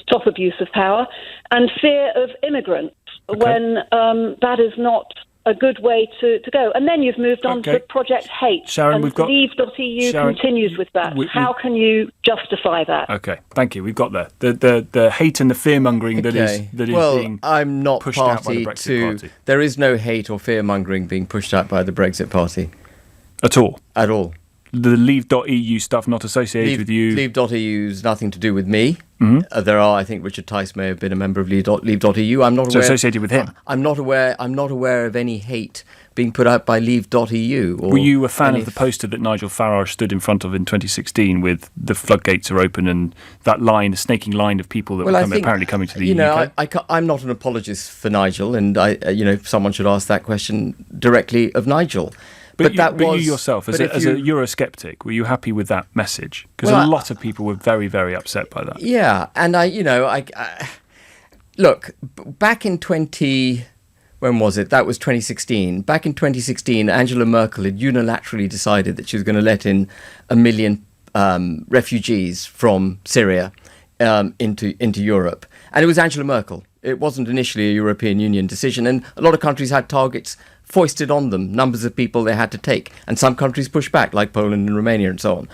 [SPEAKER 6] stop abuse of power, and fear of immigrants when that is not a good way to go. And then you've moved on to Project Hate.
[SPEAKER 3] Sharon,
[SPEAKER 6] and
[SPEAKER 3] we've got
[SPEAKER 6] Leave.eu continues with that. How can you justify that?
[SPEAKER 3] Okay, thank you. We've got there. The hate and the fear-mongering that is being
[SPEAKER 4] I'm not
[SPEAKER 3] pushed out by the Brexit Party.
[SPEAKER 4] There is no hate or fear-mongering being pushed out by the Brexit Party.
[SPEAKER 3] At all?
[SPEAKER 4] At all.
[SPEAKER 3] The Leave.eu stuff not associated with you?
[SPEAKER 4] Leave.eu is nothing to do with me.
[SPEAKER 3] Mm-hmm.
[SPEAKER 4] There are, I think Richard Tice may have been a member of Leave.eu. I'm not aware.
[SPEAKER 3] Associated with him?
[SPEAKER 4] I'm not aware of any hate being put out by Leave.eu.
[SPEAKER 3] Were you a fan of the poster that Nigel Farage stood in front of in 2016 with the floodgates are open and that line, the snaking line of people that were apparently coming to the UK?
[SPEAKER 4] I'm not an apologist for Nigel, and someone should ask that question directly of Nigel.
[SPEAKER 3] But you yourself, as a Eurosceptic, were you happy with that message? Because a lot of people were very, very upset by that.
[SPEAKER 4] Yeah, and look, back in when was it? That was 2016. Back in 2016, Angela Merkel had unilaterally decided that she was going to let in 1 million refugees from Syria into Europe. And it was Angela Merkel. It wasn't initially a European Union decision. And a lot of countries had targets foisted on them, numbers of people they had to take. And some countries pushed back, like Poland and Romania and so on.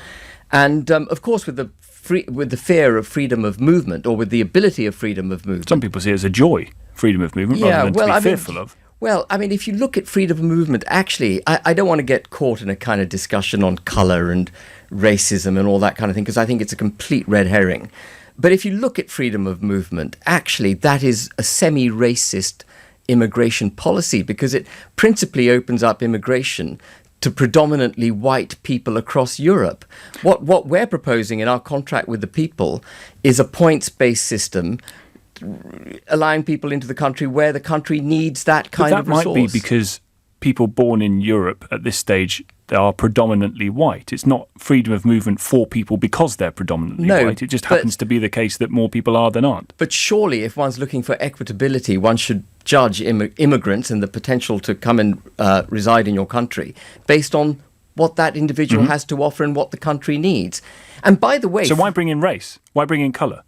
[SPEAKER 4] And, of course, with the fear of freedom of movement, or with the ability of freedom of movement.
[SPEAKER 3] Some people see it as a joy, freedom of movement, rather than to be fearful of.
[SPEAKER 4] Well, I mean, if you look at freedom of movement, actually, I don't want to get caught in a kind of discussion on colour and racism and all that kind of thing, because I think it's a complete red herring. But if you look at freedom of movement, actually, that is a semi-racist immigration policy, because it principally opens up immigration to predominantly white people across Europe. What we're proposing in our contract with the people is a points-based system allowing people into the country where the country needs that kind of resource.
[SPEAKER 3] That might be because people born in Europe at this stage, they are predominantly white. It's not freedom of movement for people because they're predominantly white. It just happens to be the case that more people are than aren't.
[SPEAKER 4] But surely if one's looking for equitability, one should judge immigrants and the potential to come and reside in your country based on what that individual has to offer and what the country needs. And by the way...
[SPEAKER 3] So why bring in race? Why bring in colour?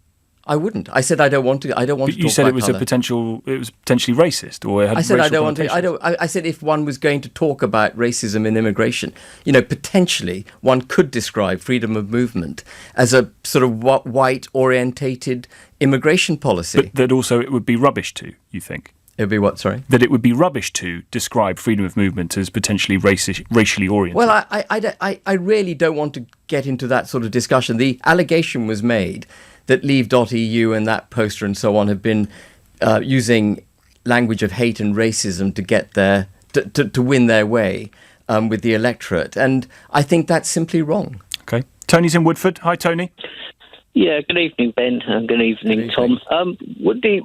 [SPEAKER 4] I wouldn't. I said I don't want to. But
[SPEAKER 3] you said it was potentially racist, or it had
[SPEAKER 4] I said I don't want
[SPEAKER 3] to.
[SPEAKER 4] I said if one was going to talk about racism in immigration, potentially one could describe freedom of movement as a sort of white orientated immigration policy.
[SPEAKER 3] But that also it would be rubbish to, you think?
[SPEAKER 4] It would be what? Sorry.
[SPEAKER 3] That it would be rubbish to describe freedom of movement as potentially racially oriented.
[SPEAKER 4] Well, I really don't want to get into that sort of discussion. The allegation was made that Leave.eu and that poster and so on have been using language of hate and racism to get to win their way with the electorate. And I think that's simply wrong.
[SPEAKER 3] OK. Tony's in Woodford. Hi, Tony.
[SPEAKER 7] Yeah, good evening, Ben, and good evening, Tom. Would the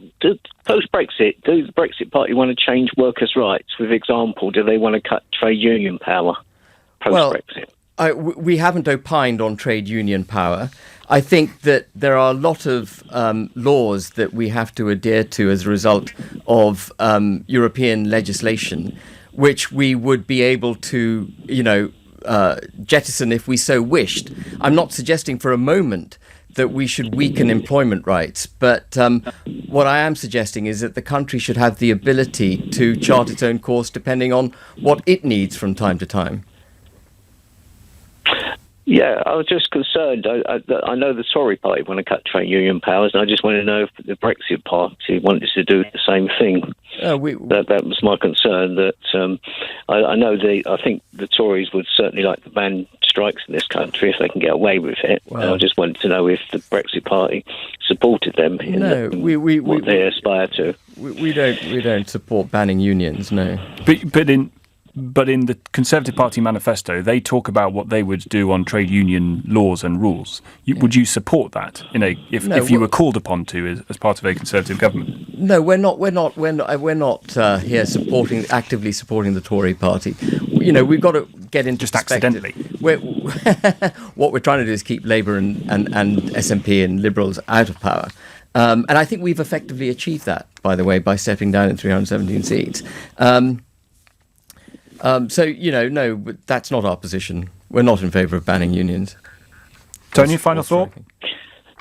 [SPEAKER 7] post-Brexit, do the Brexit Party want to change workers' rights? For example, do they want to cut trade union power post-Brexit?
[SPEAKER 4] We haven't opined on trade union power. I think that there are a lot of laws that we have to adhere to as a result of European legislation, which we would be able to, jettison if we so wished. I'm not suggesting for a moment that we should weaken employment rights, but what I am suggesting is that the country should have the ability to chart its own course depending on what it needs from time to time.
[SPEAKER 7] Yeah, I was just concerned. I know the Tory party want to cut trade union powers, and I just want to know if the Brexit Party wanted to do the same thing. That was my concern. That I know I think the Tories would certainly like to ban strikes in this country if they can get away with it. Well, I just wanted to know if the Brexit Party supported them in what they aspire to.
[SPEAKER 4] We don't support banning unions. No,
[SPEAKER 3] But in the Conservative Party manifesto, they talk about what they would do on trade union laws and rules. Would you support that if you were called upon to as part of a Conservative government?
[SPEAKER 4] No, we're not here actively supporting the Tory party. We've got to get into
[SPEAKER 3] just accidentally.
[SPEAKER 4] What we're trying to do is keep Labour and SNP and Liberals out of power. And I think we've effectively achieved that, by the way, by stepping down in 317 seats. No, but that's not our position. We're not in favour of banning unions.
[SPEAKER 3] Tony, final thought?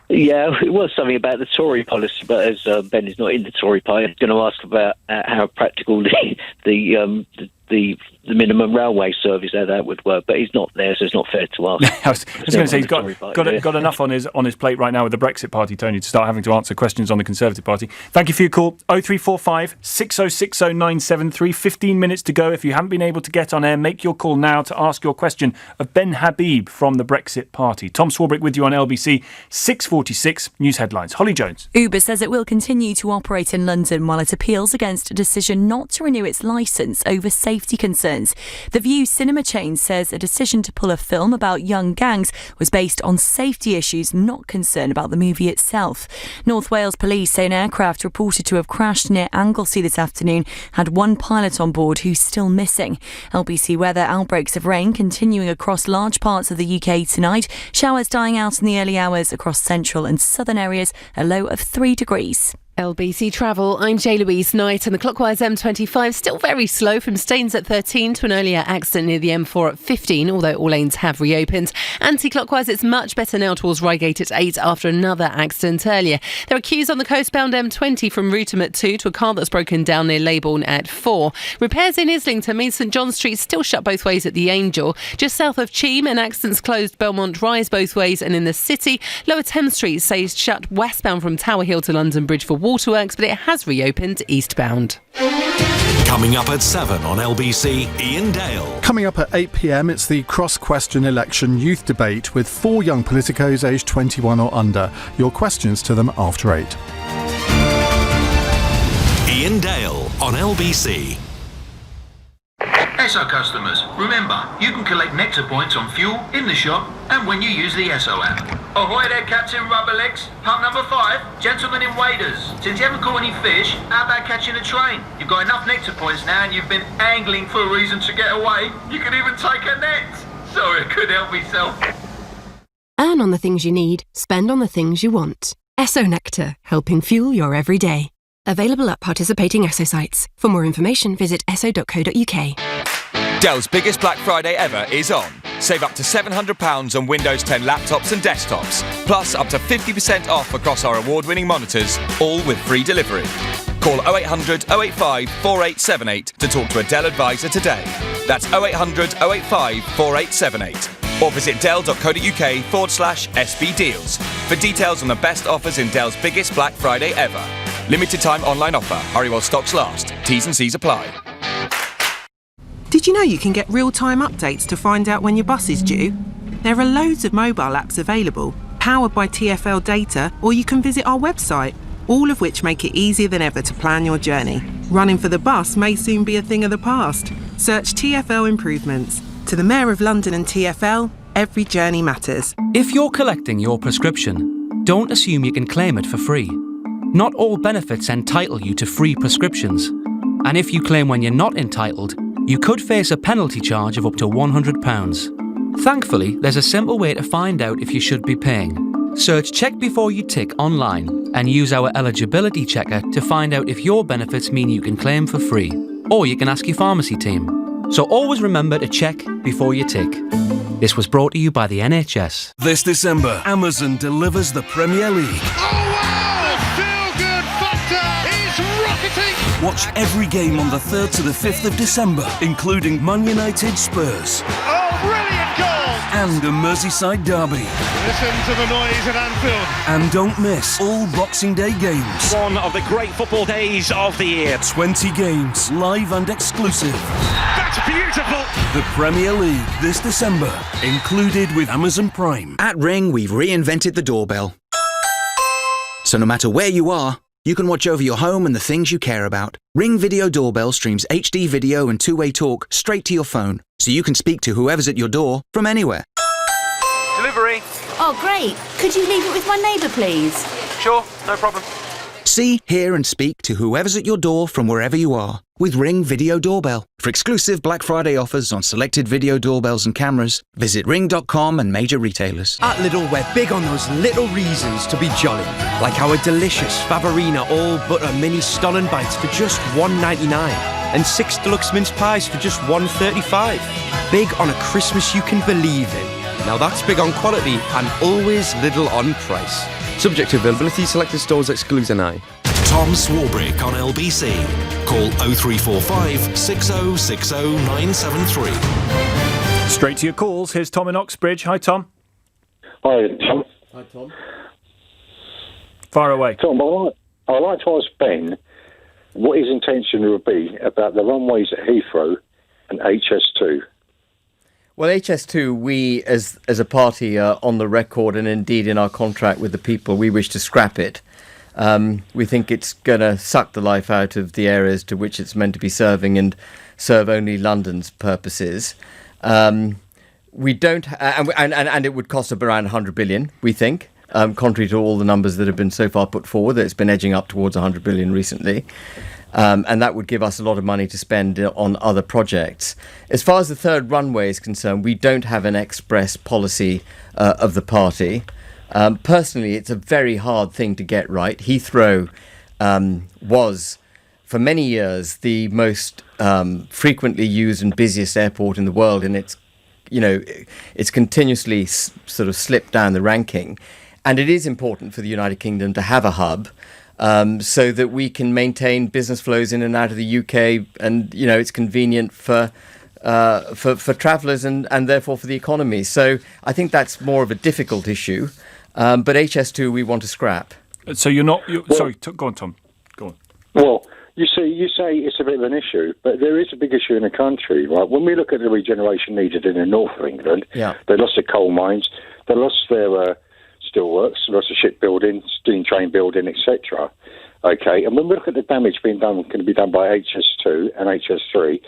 [SPEAKER 7] Yeah, it was something about the Tory policy, but as Ben is not in the Tory party, I'm going to ask about how practical the minimum railway service, how that would work. But he's not there, so it's not fair to ask.
[SPEAKER 3] I was going to say he's got enough on his plate right now with the Brexit Party, Tony, to start having to answer questions on the Conservative Party. Thank you for your call. 0345 6060 973. 15 minutes to go. If you haven't been able to get on air, make your call now to ask your question of Ben Habib from the Brexit Party. Tom Swarbrick with you on LBC 6:46 News Headlines. Holly Jones.
[SPEAKER 1] Uber says it will continue to operate in London while it appeals against a decision not to renew its licence over safety concerns. The View cinema chain says a decision to pull a film about young gangs was based on safety issues, not concern about the movie itself. North Wales police say an aircraft reported to have crashed near Anglesey this afternoon had one pilot on board who's still missing. LBC weather: outbreaks of rain continuing across large parts of the UK tonight. Showers dying out in the early hours across central and southern areas, a low of 3 degrees.
[SPEAKER 8] LBC Travel, I'm J-Louise Knight, and the clockwise M25 still very slow from Staines at 13 to an earlier accident near the M4 at 15, although all lanes have reopened. Anti-clockwise, it's much better now towards Reigate at 8 after another accident earlier. There are queues on the coastbound M20 from Rootham at 2 to a car that's broken down near Leybourne at 4. Repairs in Islington mean St John Street still shut both ways at the Angel. Just south of Cheam, an accident's closed Belmont Rise both ways, and in the city, Lower Thames Street stays shut westbound from Tower Hill to London Bridge for waterworks, but it has reopened eastbound.
[SPEAKER 2] Coming up at 7 on LBC, Ian Dale.
[SPEAKER 10] Coming up at 8 p.m, it's the cross-question election youth debate with 4 young politicos aged 21 or under. Your questions to them after 8.
[SPEAKER 2] Ian Dale on LBC.
[SPEAKER 11] Esso customers, remember, you can collect Nectar points on fuel, in the shop, and when you use the Esso app. Ahoy there, Captain Rubberlegs. Pump number 5, gentlemen in waders. Since you haven't caught any fish, how about catching a train? You've got enough Nectar points now and you've been angling for a reason to get away. You can even take a net. Sorry, I couldn't help myself.
[SPEAKER 12] Earn on the things you need, spend on the things you want. Esso Nectar, helping fuel your everyday. Available at participating Esso sites. For more information, visit esso.co.uk.
[SPEAKER 13] Dell's biggest Black Friday ever is on. Save up to £700 on Windows 10 laptops and desktops, plus up to 50% off across our award-winning monitors, all with free delivery. Call 0800 085 4878 to talk to a Dell advisor today. That's 0800 085 4878. Or visit dell.co.uk/SB deals for details on the best offers in Dell's biggest Black Friday ever. Limited time online offer. Hurry while stocks last. T's and C's apply.
[SPEAKER 16] Did you know you can get real-time updates to find out when your bus is due? There are loads of mobile apps available, powered by TfL data, or you can visit our website, all of which make it easier than ever to plan your journey. Running for the bus may soon be a thing of the past. Search TfL improvements. To the Mayor of London and TfL, every journey matters.
[SPEAKER 26] If you're collecting your prescription, don't assume you can claim it for free. Not all benefits entitle you to free prescriptions. And if you claim when you're not entitled, you could face a penalty charge of up to £100. Thankfully, there's a simple way to find out if you should be paying. Search Check Before You Tick online and use our eligibility checker to find out if your benefits mean you can claim for free. Or you can ask your pharmacy team. So always remember to check before you tick. This was brought to you by the NHS.
[SPEAKER 21] This December, Amazon delivers the Premier League. Watch every game on the 3rd to the 5th of December, including Man United Spurs.
[SPEAKER 9] Oh, brilliant goal!
[SPEAKER 21] And a Merseyside derby.
[SPEAKER 9] Listen to the noise at Anfield.
[SPEAKER 21] And don't miss all Boxing Day games.
[SPEAKER 22] One of the great football days of the year.
[SPEAKER 21] 20 games, live and exclusive.
[SPEAKER 9] That's beautiful!
[SPEAKER 21] The Premier League this December, included with Amazon Prime.
[SPEAKER 27] At Ring, we've reinvented the doorbell. So no matter where you are, you can watch over your home and the things you care about. Ring Video Doorbell streams HD video and two-way talk straight to your phone, so you can speak to whoever's at your door from anywhere.
[SPEAKER 22] Delivery.
[SPEAKER 28] Oh, great. Could you leave it with my neighbour, please?
[SPEAKER 22] Sure, no problem.
[SPEAKER 27] See, hear and speak to whoever's at your door from wherever you are with Ring Video Doorbell. For exclusive Black Friday offers on selected video doorbells and cameras, visit ring.com and major retailers.
[SPEAKER 29] At Lidl, we're big on those little reasons to be jolly. Like our delicious Favorina all-butter mini Stollen bites for just $1.99 and 6 deluxe mince pies for just $1.35. Big on a Christmas you can believe in. Now that's big on quality and always Lidl on price.
[SPEAKER 30] Subject to availability, selected stores excludes NI.
[SPEAKER 2] Tom Swarbrick on LBC. Call 0345 6060 973.
[SPEAKER 3] Straight to your calls. Here's Tom in Oxbridge. Hi, Tom.
[SPEAKER 31] Hi, Tom.
[SPEAKER 3] Hi, Tom. Far away.
[SPEAKER 31] Tom, I'd like to ask Ben what his intention would be about the runways at Heathrow and HS2.
[SPEAKER 4] Well, HS2, we as a party are on the record and indeed in our contract with the people, we wish to scrap it. We think it's going to suck the life out of the areas to which it's meant to be serving and serve only London's purposes. We don't, and it would cost up around 100 billion, we think, contrary to all the numbers that have been so far put forward. It's been edging up towards 100 billion recently. And that would give us a lot of money to spend on other projects. As far as the third runway is concerned, we don't have an express policy of the party. Personally, it's a very hard thing to get right. Heathrow was, for many years, the most frequently used and busiest airport in the world, and it's continuously sort of slipped down the ranking. And it is important for the United Kingdom to have a hub. So that we can maintain business flows in and out of the UK, and it's convenient for travellers and therefore for the economy. So I think that's more of a difficult issue. But HS2 we want to scrap.
[SPEAKER 3] So you're not... sorry, go on, Tom. Go on.
[SPEAKER 31] Well, you say it's a bit of an issue, but there is a big issue in the country, right? When we look at the regeneration needed in the north of England, they lost their coal mines, they lost their steelworks, they lost the shipbuilding, steam train building, etc. Okay, and when we look at the damage going to be done by HS2 and HS3,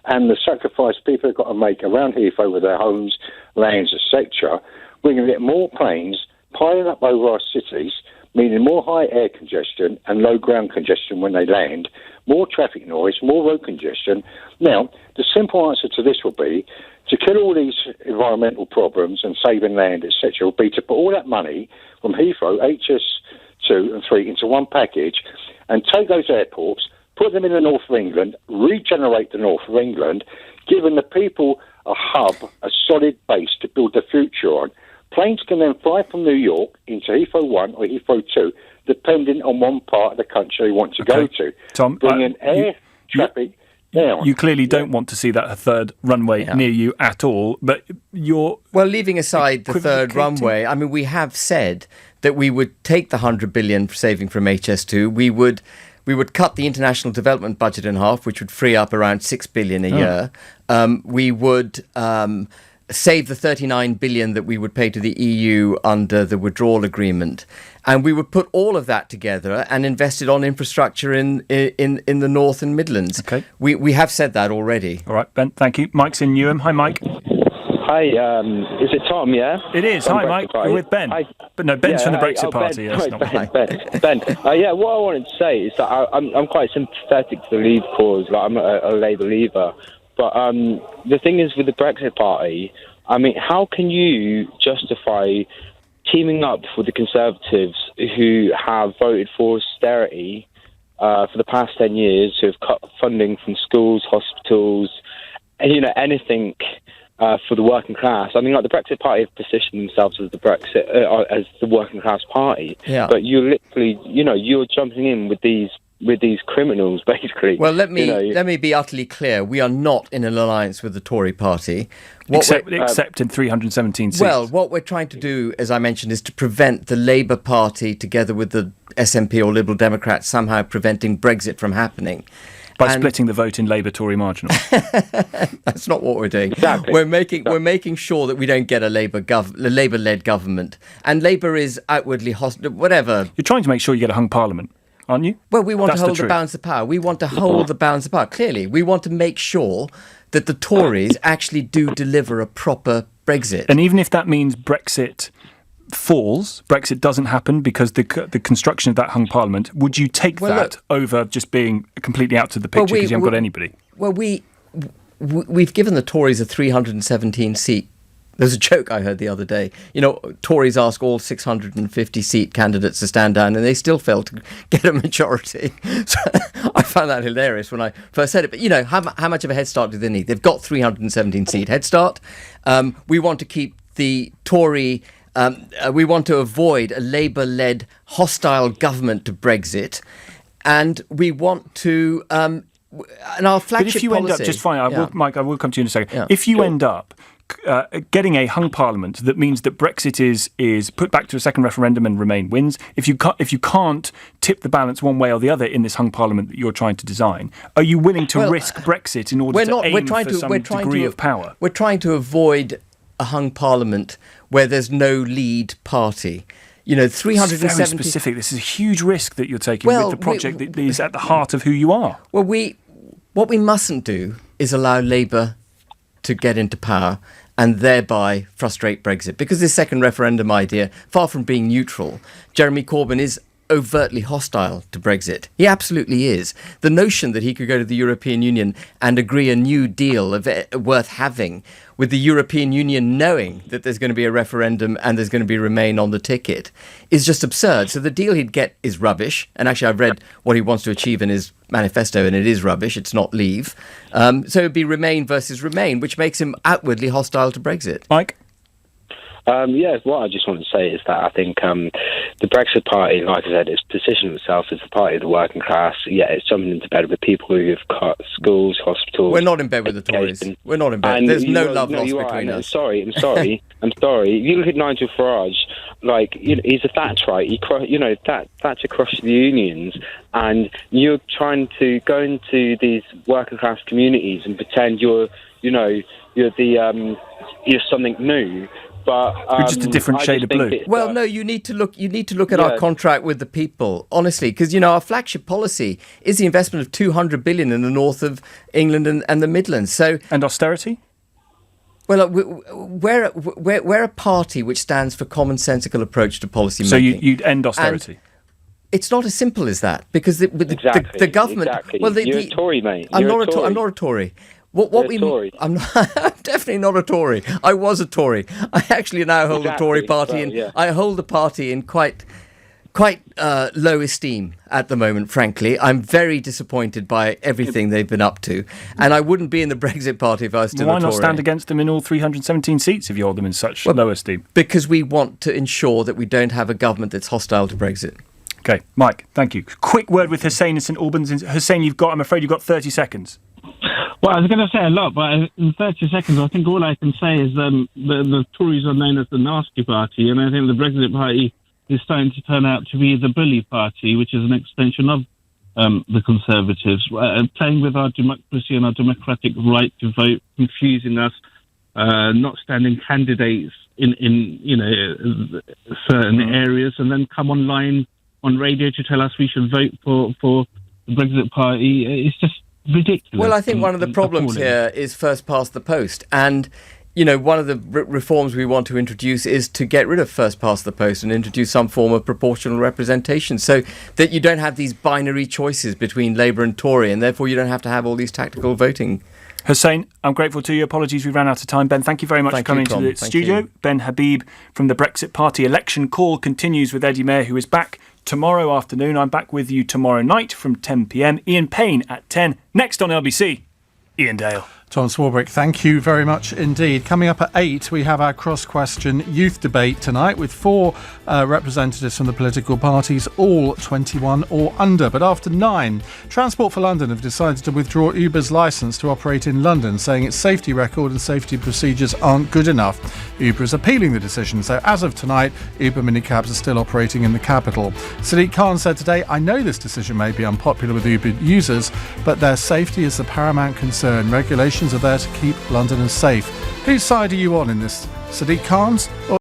[SPEAKER 31] and the sacrifice people have got to make around Heathrow with their homes, lands, etc., we're going to get more planes piling up over our cities, meaning more high air congestion and low ground congestion when they land, more traffic noise, more road congestion. Now, the simple answer to this will be, to kill all these environmental problems and saving land, etc., will be to put all that money from Heathrow, HS2 and 3 into one package and take those airports, put them in the north of England, regenerate the north of England, giving the people a hub, a solid base to build the future on. Planes can then fly from New York into Heathrow 1 or Heathrow 2, depending on one part of the country they want to go to.
[SPEAKER 3] Tom,
[SPEAKER 31] bringing air traffic down.
[SPEAKER 3] You clearly don't want to see that third runway near you at all, but you're...
[SPEAKER 4] Well, leaving aside the third runway, I mean, we have said that we would take the 100 billion saving from HS2, we would cut the international development budget in half, which would free up around 6 billion a year. We would... save the 39 billion that we would pay to the EU under the withdrawal agreement, and we would put all of that together and invest it on infrastructure in the North and Midlands.
[SPEAKER 3] Okay,
[SPEAKER 4] we have said that already.
[SPEAKER 3] All right, Ben, thank you. Mike's in Newham. Hi, Mike.
[SPEAKER 5] Hi, is it Tom? Yeah,
[SPEAKER 3] it is. Hi, Mike. We're with Ben. Hi. But no, Ben's from the Brexit Party.
[SPEAKER 5] Ben, Ben. What I wanted to say is that I'm quite sympathetic to the Leave cause. Like, I'm not a Labour leaver. But the thing is with the Brexit Party, I mean, how can you justify teaming up with the Conservatives who have voted for austerity for the past 10 years, who have cut funding from schools, hospitals, and, anything for the working class? I mean, like, the Brexit Party have positioned themselves as as the working class party.
[SPEAKER 4] Yeah.
[SPEAKER 5] But you literally, you're jumping in with these criminals, basically.
[SPEAKER 4] Well, let me be utterly clear. We are not in an alliance with the Tory party.
[SPEAKER 3] Except in 317 seats.
[SPEAKER 4] Well, what we're trying to do, as I mentioned, is to prevent the Labour Party, together with the SNP or Liberal Democrats, somehow preventing Brexit from happening.
[SPEAKER 3] By splitting the vote in Labour-Tory marginal.
[SPEAKER 4] That's not what we're doing.
[SPEAKER 5] Exactly.
[SPEAKER 4] We're making sure that we don't get a Labour-led government. And Labour is outwardly hostile, whatever.
[SPEAKER 3] You're trying to make sure you get a hung parliament, aren't you?
[SPEAKER 4] Well, we want to hold the balance of power. We want to hold the balance of power. Clearly, we want to make sure that the Tories actually do deliver a proper Brexit.
[SPEAKER 3] And even if that means Brexit falls, Brexit doesn't happen because the construction of that hung parliament, would you take that over just being completely out of the picture because you haven't got anybody?
[SPEAKER 4] Well, we've given the Tories a 317 seat. There's a joke I heard the other day. Tories ask all 650-seat candidates to stand down, and they still fail to get a majority. So I found that hilarious when I first said it. But, how much of a head start do they need? They've got 317-seat head start. We want to keep the Tory... we want to avoid a Labour-led hostile government to Brexit. And we want to... and our flagship
[SPEAKER 3] But if you
[SPEAKER 4] policy,
[SPEAKER 3] end up... Just fine, Mike, I will come to you in a second.
[SPEAKER 4] Yeah.
[SPEAKER 3] If you end up... getting a hung parliament that means that Brexit is put back to a second referendum and Remain wins. If you can't tip the balance one way or the other in this hung parliament that you're trying to design, are you willing to risk Brexit in order to aim for some degree of power?
[SPEAKER 4] We're trying to avoid a hung parliament where there's no lead party. 370...
[SPEAKER 3] It's very specific. This is a huge risk that you're taking with the project that is at the heart of who you are.
[SPEAKER 4] Well, what we mustn't do is allow Labour to get into power and thereby frustrate Brexit. Because this second referendum idea, far from being neutral, Jeremy Corbyn is overtly hostile to Brexit. He absolutely is. The notion that he could go to the European Union and agree a new deal worth having with the European Union knowing that there's going to be a referendum and there's going to be Remain on the ticket is just absurd. So the deal he'd get is rubbish. And actually, I've read what he wants to achieve in his manifesto, and it is rubbish. It's not Leave. So it'd be Remain versus Remain, which makes him outwardly hostile to Brexit.
[SPEAKER 3] Mike?
[SPEAKER 5] What I just want to say is that I think the Brexit Party, like I said, it's positioned itself as the party of the working class. Yeah, it's jumping into bed with people who've cut schools, hospitals.
[SPEAKER 4] We're not in bed with the Tories. We're not in bed. There's no love lost between us.
[SPEAKER 5] I'm sorry. You look at Nigel Farage, he's a Thatcherite. Thatcher crushed the unions, and you're trying to go into these working class communities and pretend you're something new. But
[SPEAKER 3] you're just a different shade of blue.
[SPEAKER 4] Well, no, you need to look at our contract with the people, honestly, because our flagship policy is the investment of 200 billion in the north of England and the Midlands.
[SPEAKER 3] And austerity.
[SPEAKER 4] Well, we're a party which stands for commonsensical approach to policy making.
[SPEAKER 3] So you'd end austerity.
[SPEAKER 4] And it's not as simple as that, because the government.
[SPEAKER 5] Exactly.
[SPEAKER 4] Well,
[SPEAKER 5] you're a Tory, mate.
[SPEAKER 4] I'm not a Tory. I'm definitely not a Tory. I was a Tory. I actually now hold a Tory party, and I hold the party in quite low esteem at the moment, frankly. I'm very disappointed by everything they've been up to, and I wouldn't be in the Brexit Party if I was still a Tory.
[SPEAKER 3] Why not stand against them in all 317 seats if you hold them in such low esteem?
[SPEAKER 4] Because we want to ensure that we don't have a government that's hostile to Brexit.
[SPEAKER 3] Okay, Mike, thank you. Quick word with Hussein in St Albans. Hussein, I'm afraid you've got 30 seconds.
[SPEAKER 6] Well, I was going to say a lot, but in 30 seconds, I think all I can say is the Tories are known as the nasty party, and I think the Brexit Party is starting to turn out to be the bully party, which is an extension of the Conservatives, playing with our democracy and our democratic right to vote, confusing us, not standing candidates in certain areas, and then come online on radio to tell us we should vote for the Brexit Party. It's just ridiculous.
[SPEAKER 4] Well, I think one of the problems here is first past the post, and one of the reforms we want to introduce is to get rid of first past the post and introduce some form of proportional representation, so that you don't have these binary choices between Labour and Tory, and therefore you don't have to have all these tactical voting.
[SPEAKER 3] Hussein, I'm grateful to you. Apologies, we ran out of time. Ben, thank you very much for coming to the studio. Ben Habib from the Brexit Party. Election Call continues with Eddie Mair, who is back tomorrow afternoon. I'm back with you tomorrow night from 10 p.m. Ian Payne at 10. Next on LBC, Ian Dale.
[SPEAKER 10] Tom Swarbrick, thank you very much indeed. Coming up at 8, we have our cross-question youth debate tonight with 4 representatives from the political parties, all 21 or under. But after 9, Transport for London have decided to withdraw Uber's licence to operate in London, saying its safety record and safety procedures aren't good enough. Uber is appealing the decision, so as of tonight, Uber minicabs are still operating in the capital. Sadiq Khan said today, "I know this decision may be unpopular with Uber users, but their safety is the paramount concern. Regulations are there to keep Londoners safe." Whose side are you on in this? Sadiq Khan's or